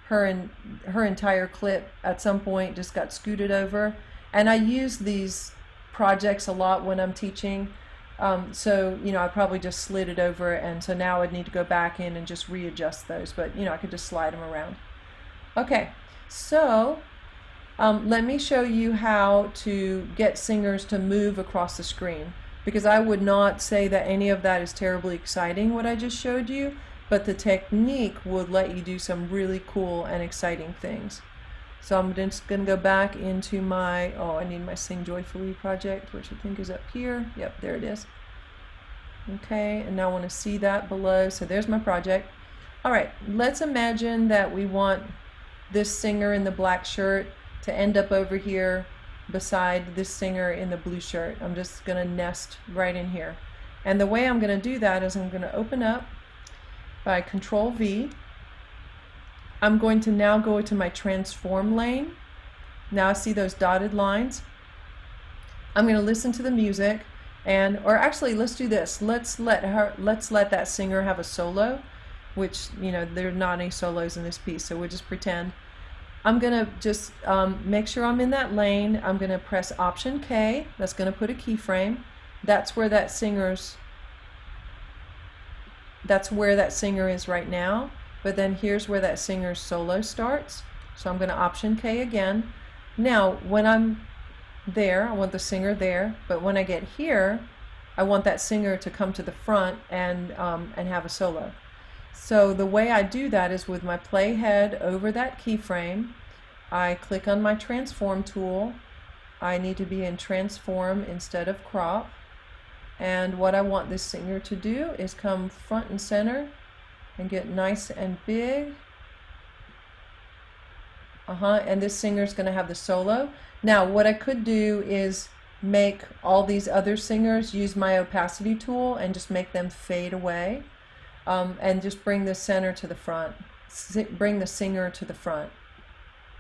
her entire clip at some point just got scooted over. And I use these projects a lot when I'm teaching. So, I probably just slid it over, and so now I'd need to go back in and just readjust those, but, I could just slide them around. Okay, so let me show you how to get singers to move across the screen, because I would not say that any of that is terribly exciting, what I just showed you, but the technique would let you do some really cool and exciting things. So I'm just going to go back into my, I need my Sing Joyfully project, which I think is up here. Yep, there it is. Okay, and now I want to see that below. So there's my project. All right, let's imagine that we want this singer in the black shirt to end up over here beside this singer in the blue shirt. I'm just going to nest right in here. And the way I'm going to do that is I'm going to open up by Control V. I'm going to now go to my transform lane. Now I see those dotted lines. I'm going to listen to the music, And, or actually, let's do this. Let's let that singer have a solo, which, you know, there are not any solos in this piece, so we'll just pretend. I'm gonna just make sure I'm in that lane. I'm gonna press Option K. That's gonna put a keyframe. That's where that singer is right now. But then here's where that singer's solo starts. So I'm gonna Option K again. Now, when I'm there, I want the singer there, but when I get here, I want that singer to come to the front and have a solo. So the way I do that is with my playhead over that keyframe. I click on my transform tool. I need to be in transform instead of crop. And what I want this singer to do is come front and center and get nice and big. And this singer's going to have the solo. Now, what I could do is make all these other singers use my opacity tool and just make them fade away, and just bring the center to the front, bring the singer to the front.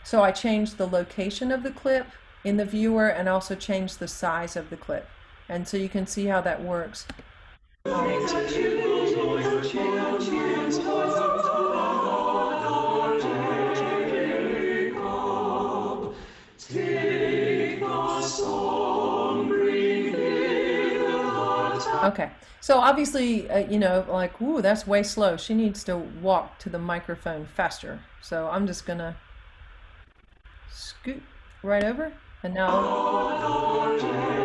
So I changed the location of the clip in the viewer and also changed the size of the clip. And so you can see how that works. Okay, so obviously, you know, like, ooh, that's way slow. She needs to walk to the microphone faster. So I'm just gonna scoot right over, and now, okay.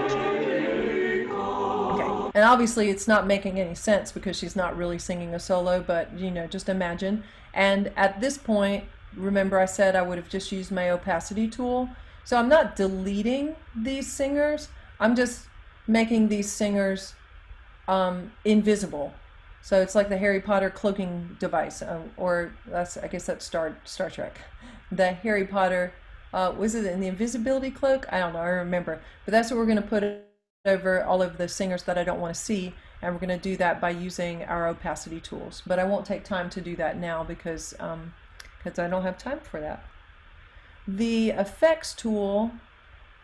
And obviously it's not making any sense because she's not really singing a solo, but, you know, just imagine. And at this point, remember I said I would have just used my opacity tool. So I'm not deleting these singers, I'm just making these singers invisible. So it's like the Harry Potter cloaking device, or that's, I guess that's Star Trek. The Harry Potter, was it in the invisibility cloak? I don't know, I remember. But that's what we're going to put over all of the singers that I don't want to see, and we're going to do that by using our opacity tools. But I won't take time to do that now because I don't have time for that. The effects tool,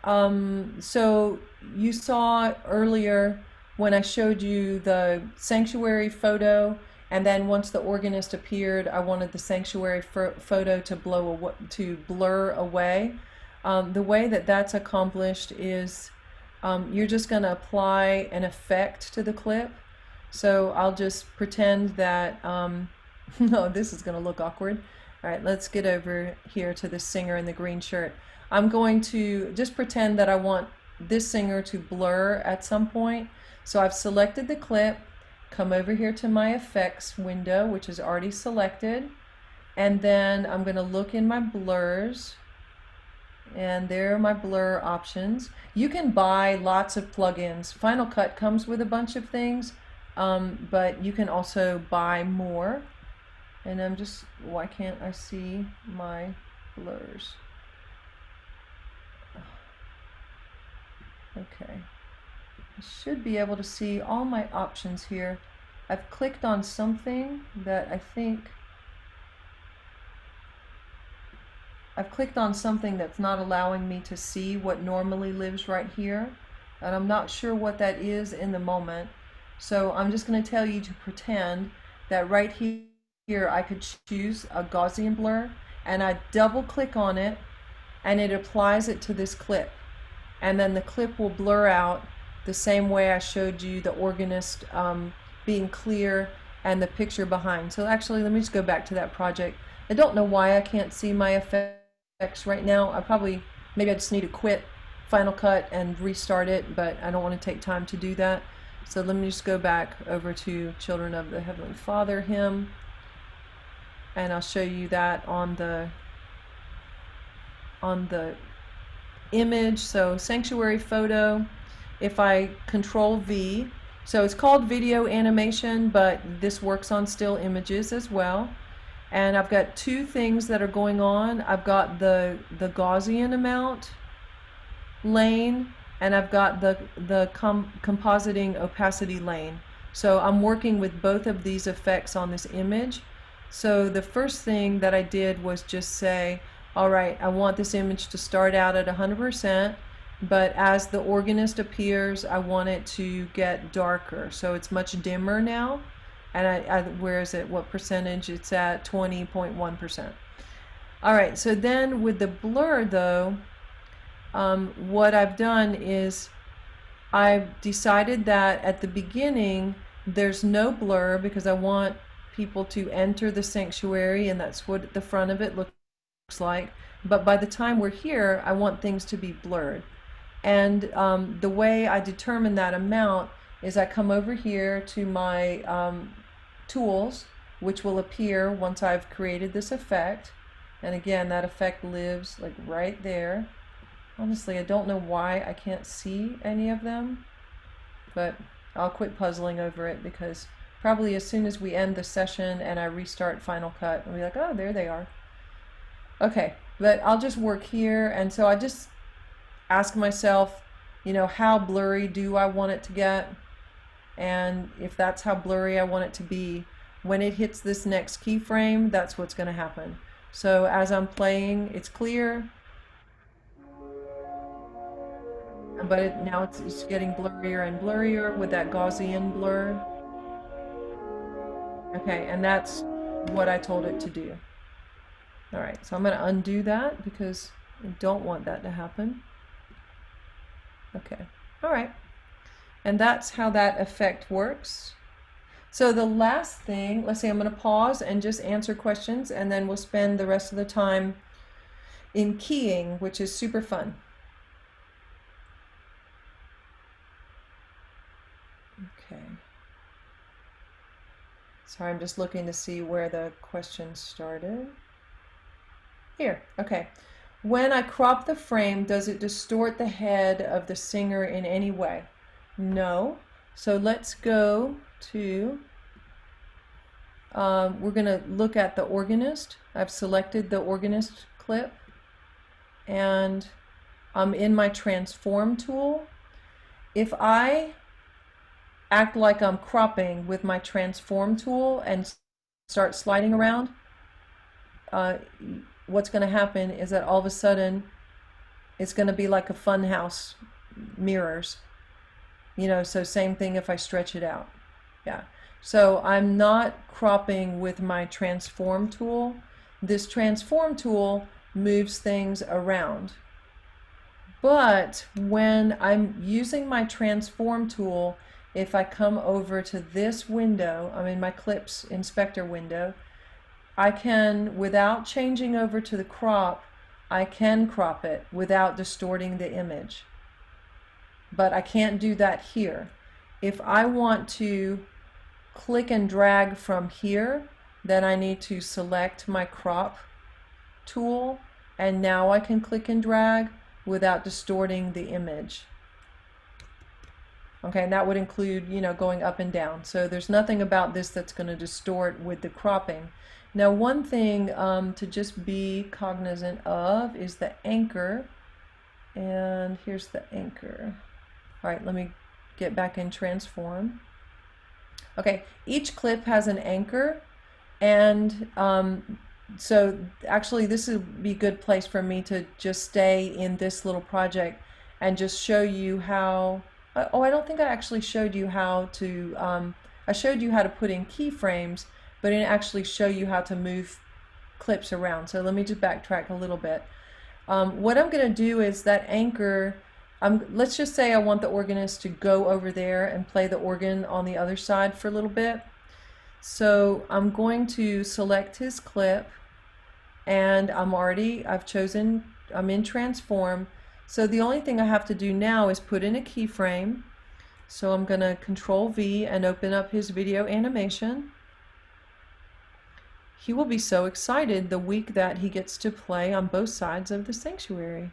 so you saw earlier when I showed you the sanctuary photo, and then once the organist appeared, I wanted the sanctuary photo to blur away. The way that that's accomplished is you're just going to apply an effect to the clip. So I'll just pretend that, oh, this is going to look awkward. All right, let's get over here to the singer in the green shirt. I'm going to just pretend that I want this singer to blur at some point. So I've selected the clip, come over here to my effects window, which is already selected, and then I'm going to look in my blurs, and there are my blur options. You can buy lots of plugins. Final Cut comes with a bunch of things, but you can also buy more. And I'm just, why can't I see my blurs? Okay. I should be able to see all my options here. I've clicked on something that I think I've clicked on something that's not allowing me to see what normally lives right here, and I'm not sure what that is in the moment. So I'm just going to tell you to pretend that right here I could choose a Gaussian blur, and I double click on it and it applies it to this clip, and then the clip will blur out the same way I showed you the organist being clear and the picture behind. So actually, let me just go back to that project. I don't know why I can't see my effects right now. Maybe I just need to quit Final Cut and restart it, but I don't want to take time to do that. So let me just go back over to Children of the Heavenly Father hymn, and I'll show you that on the image. So sanctuary photo, if I Control V, so it's called video animation, but this works on still images as well. And I've got two things that are going on. I've got the Gaussian amount lane, and I've got the compositing opacity lane. So I'm working with both of these effects on this image. So the first thing that I did was just say, all right, I want this image to start out at 100%, but as the organist appears, I want it to get darker. So it's much dimmer now. And where is it? What percentage? It's at 20.1%. All right, so then with the blur though, what I've done is I've decided that at the beginning there's no blur because I want people to enter the sanctuary, and that's what the front of it looks like. But by the time we're here, I want things to be blurred. And the way I determine that amount is I come over here to my tools, which will appear once I've created this effect. And again, that effect lives like right there. Honestly, I don't know why I can't see any of them, but I'll quit puzzling over it because probably as soon as we end the session and I restart Final Cut, I'll be like, oh, there they are. Okay, but I'll just work here, and so I just ask myself, you know, how blurry do I want it to get? And if that's how blurry I want it to be, when it hits this next keyframe, that's what's going to happen. So as I'm playing, it's clear, but now it's getting blurrier and blurrier with that Gaussian blur. Okay, and that's what I told it to do. All right, so I'm going to undo that because I don't want that to happen. Okay, all right. And that's how that effect works. So the last thing, let's say I'm going to pause and just answer questions, and then we'll spend the rest of the time in keying, which is super fun. Okay. Sorry, I'm just looking to see where the question started. Here, okay. When I crop the frame, does it distort the head of the singer in any way? No. So let's go to, we're going to look at the organist. I've selected the organist clip, and I'm in my transform tool. If I act like I'm cropping with my transform tool and start sliding around, what's going to happen is that all of a sudden it's going to be like a funhouse mirrors, you know. So same thing if I stretch it out. Yeah, so I'm not cropping with my transform tool. This transform tool moves things around, but when I'm using my transform tool, if I come over to this window, I'm in my clips inspector window, I can, without changing over to the crop, I can crop it without distorting the image. But I can't do that here. If I want to click and drag from here, then I need to select my crop tool, and now I can click and drag without distorting the image. Okay, and that would include, you know, going up and down. So there's nothing about this that's going to distort with the cropping. Now, one thing to just be cognizant of is the anchor. And here's the anchor. All right, let me get back in transform. Okay, each clip has an anchor, and so actually this would be a good place for me to just stay in this little project and just show you how. Oh, I don't think I actually showed you how to, I showed you how to put in keyframes, but I didn't actually show you how to move clips around. So let me just backtrack a little bit. What I'm going to do is that anchor, let's just say I want the organist to go over there and play the organ on the other side for a little bit. So I'm going to select his clip, and I've chosen, I'm in transform. So the only thing I have to do now is put in a keyframe. So I'm going to Control V and open up his video animation. He will be so excited the week that he gets to play on both sides of the sanctuary.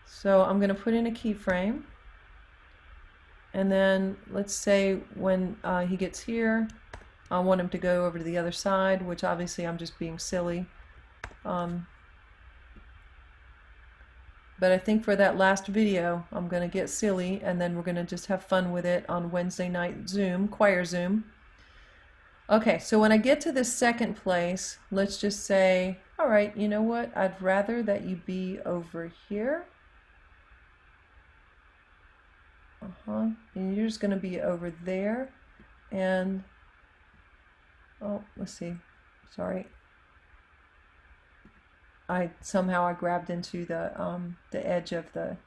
So I'm going to put in a keyframe. And then let's say when he gets here, I want him to go over to the other side, which obviously I'm just being silly. But I think for that last video, I'm going to get silly, and then we're going to just have fun with it on Wednesday night Zoom, choir Zoom. Okay, so when I get to this second place, let's just say, all right, you know what? I'd rather that you be over here. And you're just going to be over there. And, oh, let's see. Sorry. Somehow I grabbed into the edge of the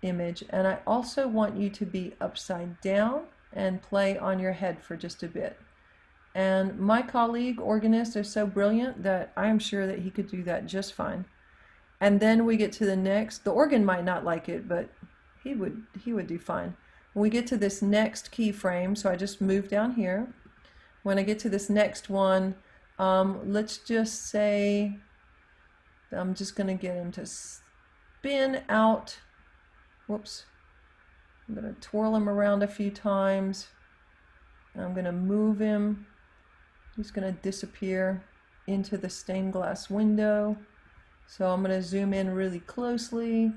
image. And I also want you to be upside down and play on your head for just a bit. And my colleague organist is so brilliant that I'm sure that he could do that just fine. And then we get to the next. The organ might not like it, but he would do fine. When we get to this next keyframe, so I just move down here. When I get to this next one, let's just say I'm just going to get him to spin out. Whoops. I'm going to twirl him around a few times. I'm going to move him. He's going to disappear into the stained glass window. So I'm going to zoom in really closely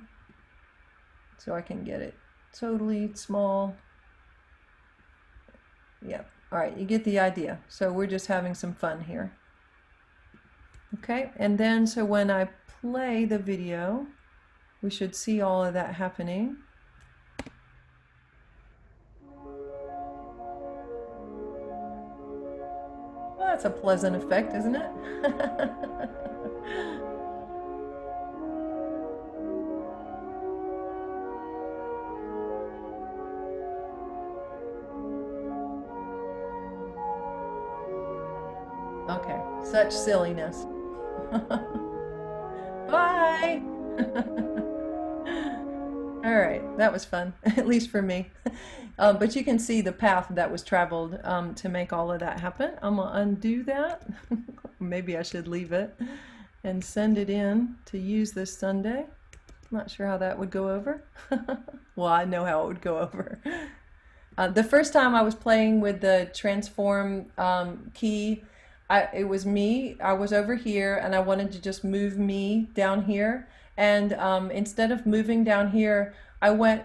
so I can get it totally small. Yep. All right, you get the idea. So we're just having some fun here. Okay, and then so when I play the video, we should see all of that happening. Well, that's a pleasant effect, isn't it? Okay, such silliness. Bye! All right, that was fun, at least for me. But you can see the path that was traveled to make all of that happen. I'm gonna undo that. Maybe I should leave it and send it in to use this Sunday. Not sure how that would go over. Well, I know how it would go over. The first time I was playing with the transform key, it was me. I was over here and I wanted to just move me down here. And instead of moving down here, I went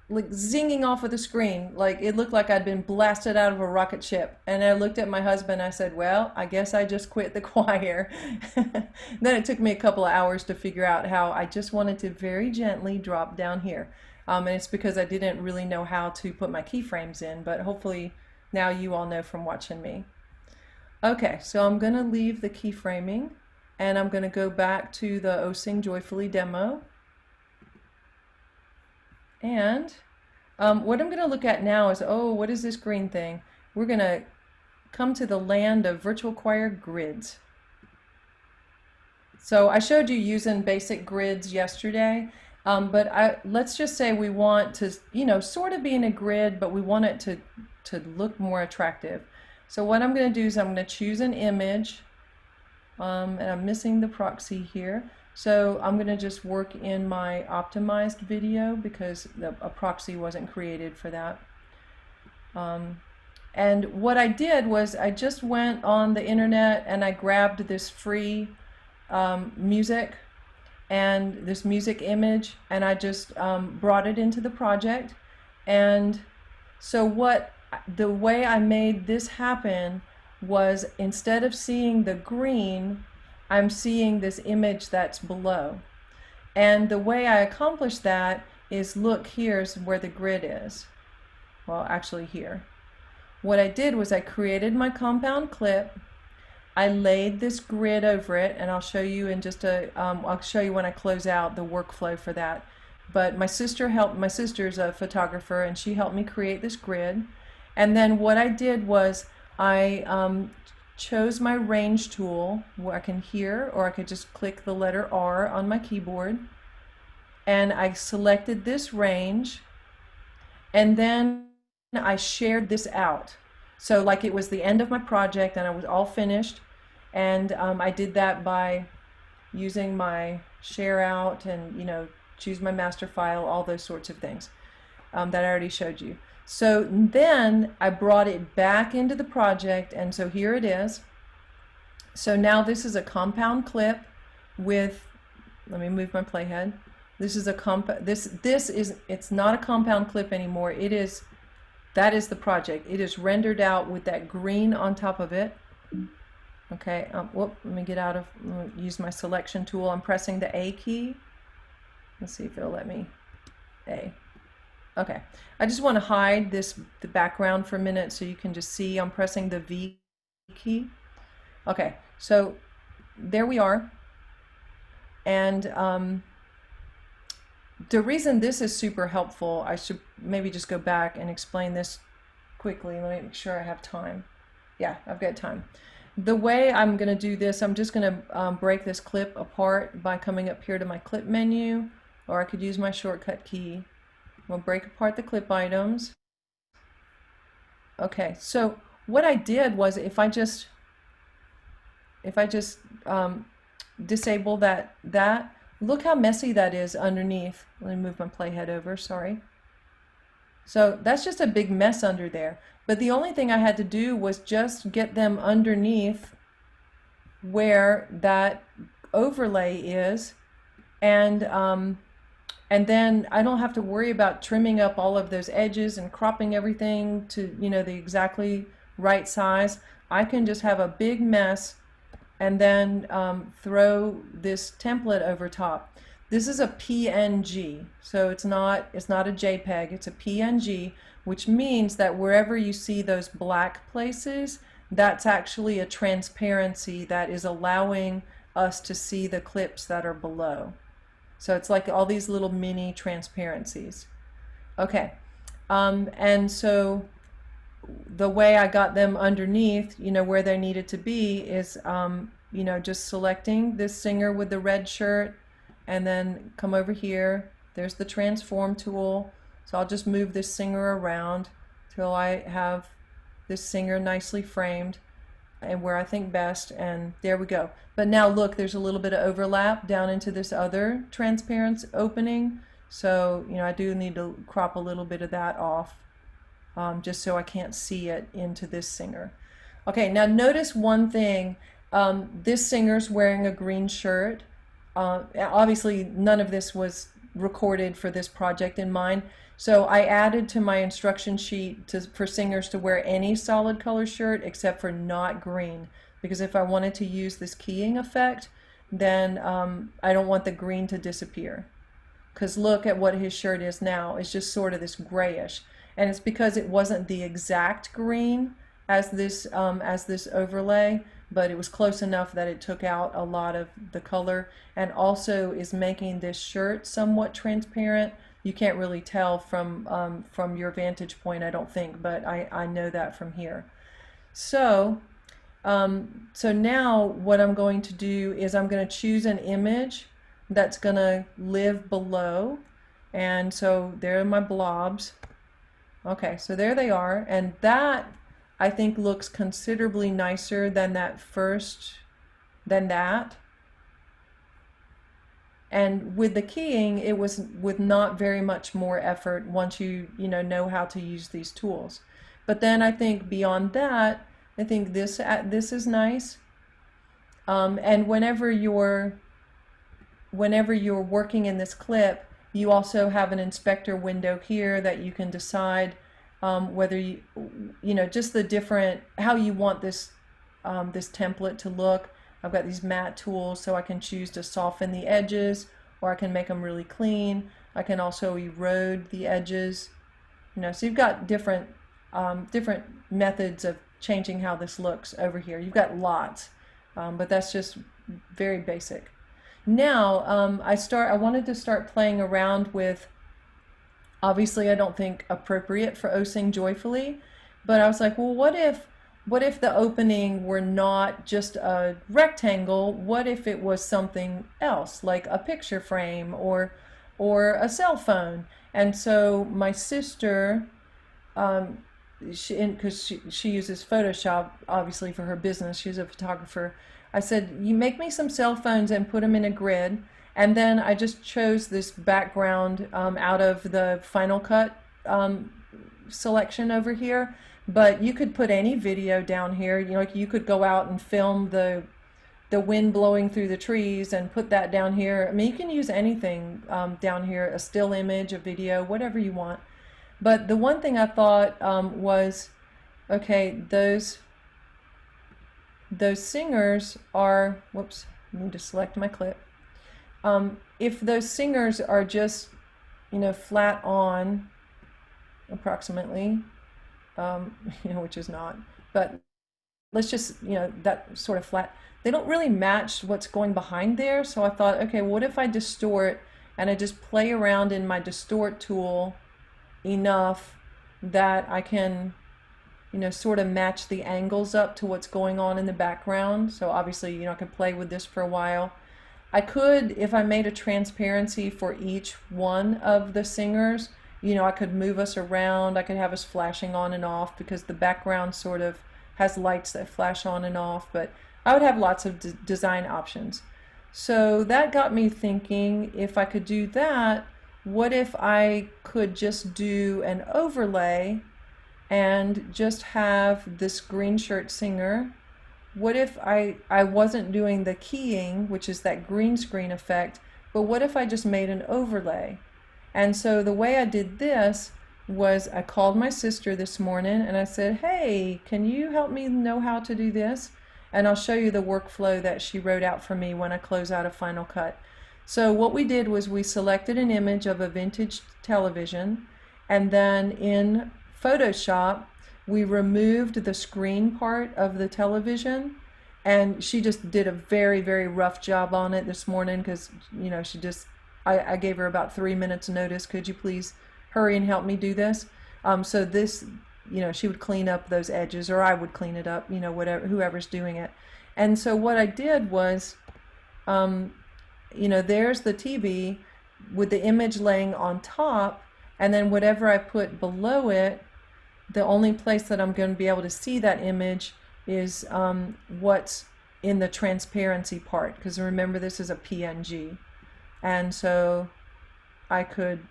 like zinging off of the screen. Like it looked like I'd been blasted out of a rocket ship. And I looked at my husband. I said, well, I guess I just quit the choir. Then it took me a couple of hours to figure out how I just wanted to very gently drop down here. And it's because I didn't really know how to put my keyframes in. But hopefully now you all know from watching me. Okay, so I'm going to leave the keyframing and I'm going to go back to the O Sing Joyfully demo. And what I'm going to look at now is, oh, what is this green thing? We're going to come to the land of virtual choir grids. So I showed you using basic grids yesterday, but let's just say we want to, sort of be in a grid, but we want it to look more attractive. So what I'm going to do is I'm going to choose an image, and I'm missing the proxy here. So I'm going to just work in my optimized video because a proxy wasn't created for that. And what I did was I just went on the internet and I grabbed this free music and this music image, and I just brought it into the project. And so the way I made this happen was, instead of seeing the green, I'm seeing this image that's below. And the way I accomplished that is, look, here's where the grid is. Well, actually here. What I did was I created my compound clip. I laid this grid over it, and I'll show you in just I'll show you when I close out the workflow for that. But my sister's a photographer, and she helped me create this grid. And then what I did was I chose my range tool where I can hear, or I could just click the letter R on my keyboard, and I selected this range, and then I shared this out. So like it was the end of my project and I was all finished, and I did that by using my share out and choose my master file, all those sorts of things that I already showed you. So then I brought it back into the project, and so here it is. So now this is a compound clip with, let me move my playhead. This is a it's not a compound clip anymore. That is the project. It is rendered out with that green on top of it. Okay, let me use my selection tool. I'm pressing the A key. Let's see if it'll let me. A. Okay, I just want to hide the background for a minute so you can just see I'm pressing the V key. Okay, so there we are. And the reason this is super helpful, I should maybe just go back and explain this quickly. Let me make sure I have time. Yeah, I've got time. The way I'm going to do this, I'm just going to break this clip apart by coming up here to my clip menu, or I could use my shortcut key. We'll break apart the clip items. Okay, so what I did was if I just disable that, look how messy that is underneath. Let me move my playhead over, sorry. So that's just a big mess under there. But the only thing I had to do was just get them underneath where that overlay is, and then I don't have to worry about trimming up all of those edges and cropping everything to, you know, the exactly right size. I can just have a big mess and then throw this template over top. This is a PNG, so it's not a JPEG, it's a PNG, which means that wherever you see those black places, that's actually a transparency that is allowing us to see the clips that are below. So it's like all these little mini transparencies. Okay, and so the way I got them underneath, you know, where they needed to be is, you know, just selecting this singer with the red shirt and then come over here. There's the transform tool. So I'll just move this singer around till I have this singer nicely framed and where I think best, and there we go. But now look, there's a little bit of overlap down into this other transparent opening. So, you know, I do need to crop a little bit of that off. Just so I can't see it into this singer. Okay, now notice one thing. This singer's wearing a green shirt. Obviously, none of this was recorded for this project in mind. So I added to my instruction sheet for singers to wear any solid color shirt except for not green. Because if I wanted to use this keying effect, then I don't want the green to disappear. Because look at what his shirt is now. It's just sort of this grayish. And it's because it wasn't the exact green as this overlay, but it was close enough that it took out a lot of the color, and also is making this shirt somewhat transparent. You can't really tell from your vantage point, I don't think, but I know that from here. So so now what I'm going to do is I'm going to choose an image that's going to live below, and so there are my blobs. Okay, so there they are, and that I think looks considerably nicer than that. And with the keying, it was with not very much more effort once you know how to use these tools. But then I think beyond that, I think this is nice. And whenever you're working in this clip, you also have an inspector window here that you can decide whether you know, just the different, how you want this this template to look. I've got these matte tools, so I can choose to soften the edges, or I can make them really clean. I can also erode the edges. You know, so you've got different methods of changing how this looks over here. You've got lots, but that's just very basic. Now I wanted to start playing around with, obviously I don't think appropriate for Oh Sing Joyfully, but I was like, well, what if the opening were not just a rectangle? What if it was something else, like a picture frame or a cell phone? And so my sister, because she uses Photoshop obviously for her business, she's a photographer, I said, you make me some cell phones and put them in a grid. And then I just chose this background out of the Final Cut selection over here. But you could put any video down here. You know, like you could go out and film the wind blowing through the trees and put that down here. I mean, you can use anything down here, a still image, a video, whatever you want. But the one thing I thought was, okay, those singers are, whoops, I need to select my clip. If those singers are just, you know, flat on, approximately, which is not, but let's just, that sort of flat. They don't really match what's going behind there, so I thought, okay, what if I distort and I just play around in my distort tool enough that I can, sort of match the angles up to what's going on in the background. So obviously, I could play with this for a while. I could, if I made a transparency for each one of the singers, I could move us around. I could have us flashing on and off because the background sort of has lights that flash on and off, but I would have lots of design options. So that got me thinking, if I could do that, what if I could just do an overlay and just have this green shirt singer? What if I wasn't doing the keying, which is that green screen effect, but what if I just made an overlay? And so the way I did this was I called my sister this morning and I said, hey, can you help me know how to do this? And I'll show you the workflow that she wrote out for me when I close out a Final Cut. So what we did was we selected an image of a vintage television, and then in Photoshop we removed the screen part of the television, and she just did a very, very rough job on it this morning because, she just, I gave her about 3 minutes notice. Could you please hurry and help me do this? So this, she would clean up those edges, or I would clean it up, whatever, whoever's doing it. And so what I did was, there's the TV with the image laying on top, and then whatever I put below it, the only place that I'm going to be able to see that image is what's in the transparency part, because remember, this is a PNG. And so I could,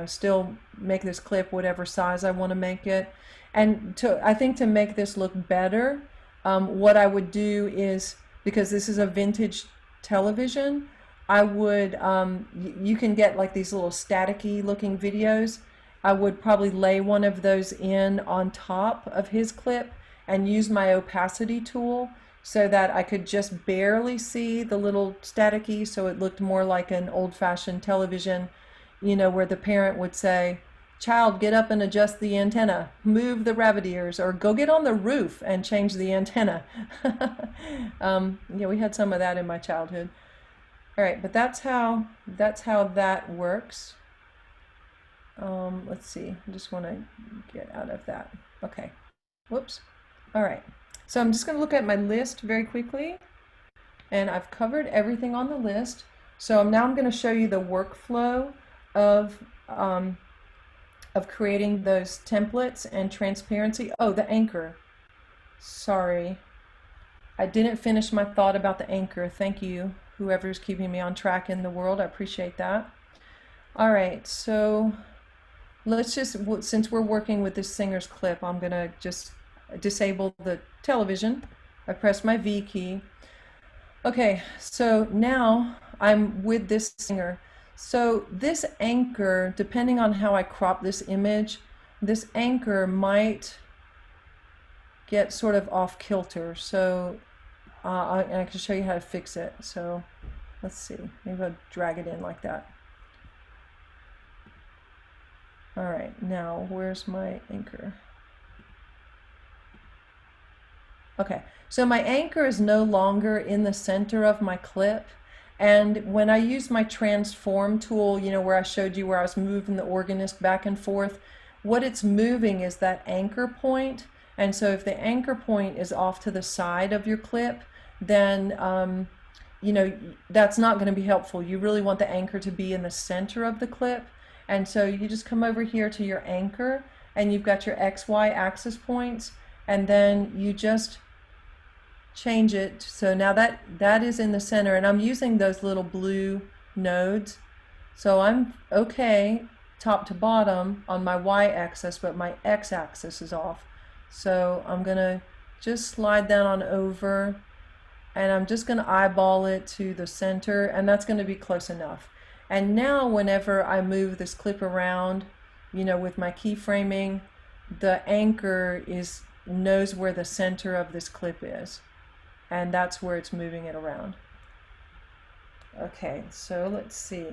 still make this clip whatever size I want to make it. And I think to make this look better, what I would do is, because this is a vintage television, I would, you can get like these little staticky looking videos. I would probably lay one of those in on top of his clip and use my opacity tool so that I could just barely see the little staticky, so it looked more like an old-fashioned television, where the parent would say, child, get up and adjust the antenna, move the rabbit ears, or go get on the roof and change the antenna. We had some of that in my childhood. All right, but that's how that works. Let's see, I just want to get out of that. Okay, whoops. All right, so I'm just going to look at my list very quickly, and I've covered everything on the list. So now I'm going to show you the workflow of creating those templates and transparency. Oh, the anchor. Sorry, I didn't finish my thought about the anchor. Thank you, whoever's keeping me on track in the world. I appreciate that. All right, so let's just, since we're working with this singer's clip, I'm gonna just disable the television. I press my V key. Okay, so now I'm with this singer. So this anchor, depending on how I crop this image, this anchor might get sort of off kilter. So I can show you how to fix it. So let's see, maybe I'll drag it in like that. All right, now where's my anchor? Okay, so my anchor is no longer in the center of my clip. And when I use my transform tool, where I showed you where I was moving the organist back and forth, what it's moving is that anchor point. And so if the anchor point is off to the side of your clip, then that's not going to be helpful. You really want the anchor to be in the center of the clip. And so you just come over here to your anchor, and you've got your XY axis points, and then you just change it. So now that is in the center, and I'm using those little blue nodes. So I'm okay top to bottom on my Y axis, but my X axis is off. So I'm gonna just slide that on over, and I'm just gonna eyeball it to the center, and that's gonna be close enough. And now whenever I move this clip around, with my keyframing, the anchor knows where the center of this clip is, and that's where it's moving it around. Okay, so let's see.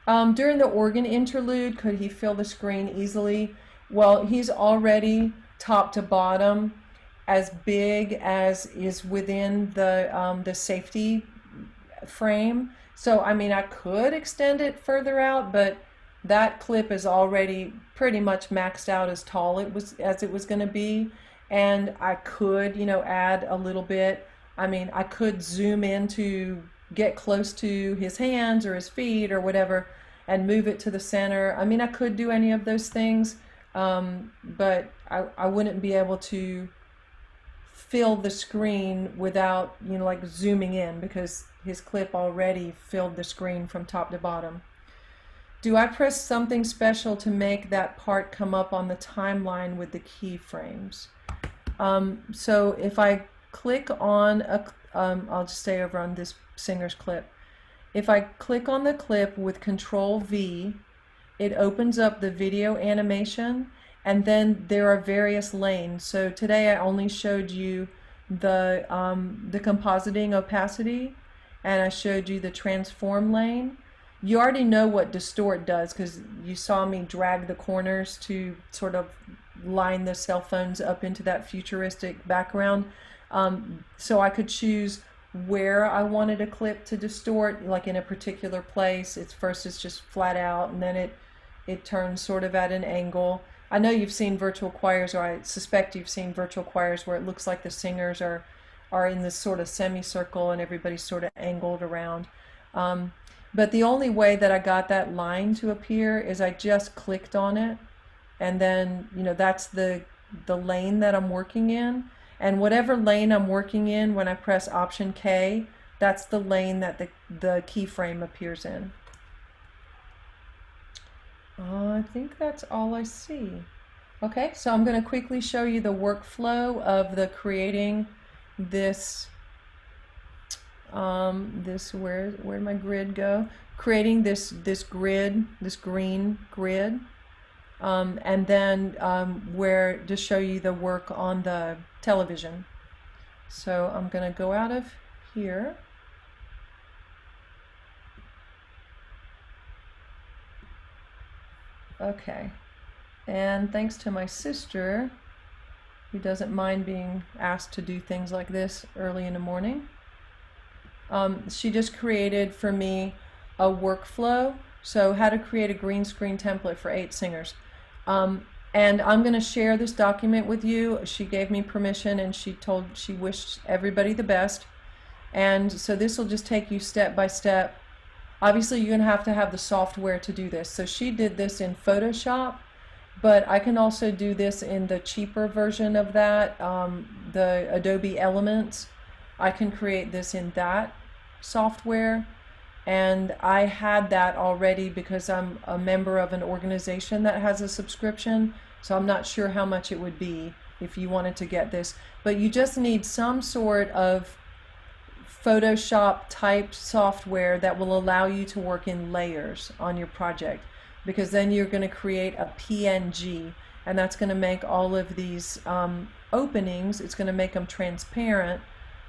During the organ interlude, could he fill the screen easily? Well, he's already top to bottom as big as is within the safety frame. So, I mean, I could extend it further out, but that clip is already pretty much maxed out as tall as it was going to be. And I could, you know, add a little bit. I mean, I could zoom in to get close to his hands or his feet or whatever and move it to the center. I mean, I could do any of those things, but I wouldn't be able to fill the screen without, you know, like zooming in, because his clip already filled the screen from top to bottom. Do I press something special to make that part come up on the timeline with the keyframes? So if I click on I'll just stay over on this singer's clip. If I click on the clip with Control V, it opens up the video animation, and then there are various lanes. So today I only showed you the compositing opacity, and I showed you the transform lane. You already know what distort does because you saw me drag the corners to sort of line the cell phones up into that futuristic background. So I could choose where I wanted a clip to distort, like in a particular place. It's just flat out, and then it turns sort of at an angle. I know you've seen virtual choirs, or I suspect you've seen virtual choirs where it looks like the singers are in this sort of semicircle and everybody's sort of angled around. But the only way that I got that line to appear is I just clicked on it, and then, you know, that's the lane that I'm working in. And whatever lane I'm working in, when I press Option K, that's the lane that the keyframe appears in. I think that's all I see. Okay, so I'm going to quickly show you the workflow of the creating this where'd my grid go? Creating this grid, this green grid, and then where to show you the work on the television. So I'm going to go out of here. Okay, and thanks to my sister, who doesn't mind being asked to do things like this early in the morning, she just created for me a workflow. So how to create a green screen template for 8 singers. And I'm going to share this document with you. She gave me permission, and she wished everybody the best. And so this will just take you step by step. Obviously, you're going to have the software to do this. So she did this in Photoshop, but I can also do this in the cheaper version of that, the Adobe Elements. I can create this in that software. And I had that already because I'm a member of an organization that has a subscription, so I'm not sure how much it would be if you wanted to get this. But you just need some sort of Photoshop type software that will allow you to work in layers on your project, because then you're going to create a PNG, and that's going to make all of these openings, it's going to make them transparent,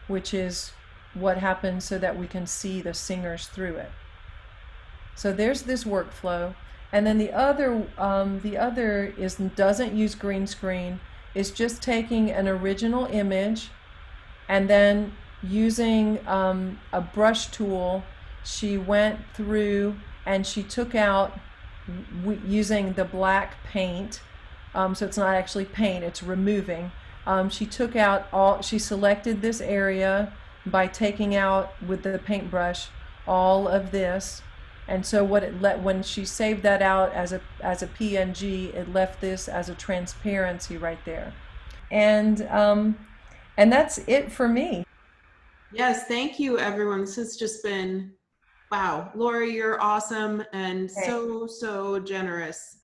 which is what happens so that we can see the singers through it. So there's this workflow, and then the other doesn't use green screen. It's just taking an original image and then using a brush tool. She went through and she took out using the black paint. So it's not actually paint; it's removing. She took out she selected this area by taking out with the paintbrush all of this, and so when she saved that out as a PNG, it left this as a transparency right there, and that's it for me. Yes, thank you, everyone. This has just been wow. Laura, you're awesome and so generous.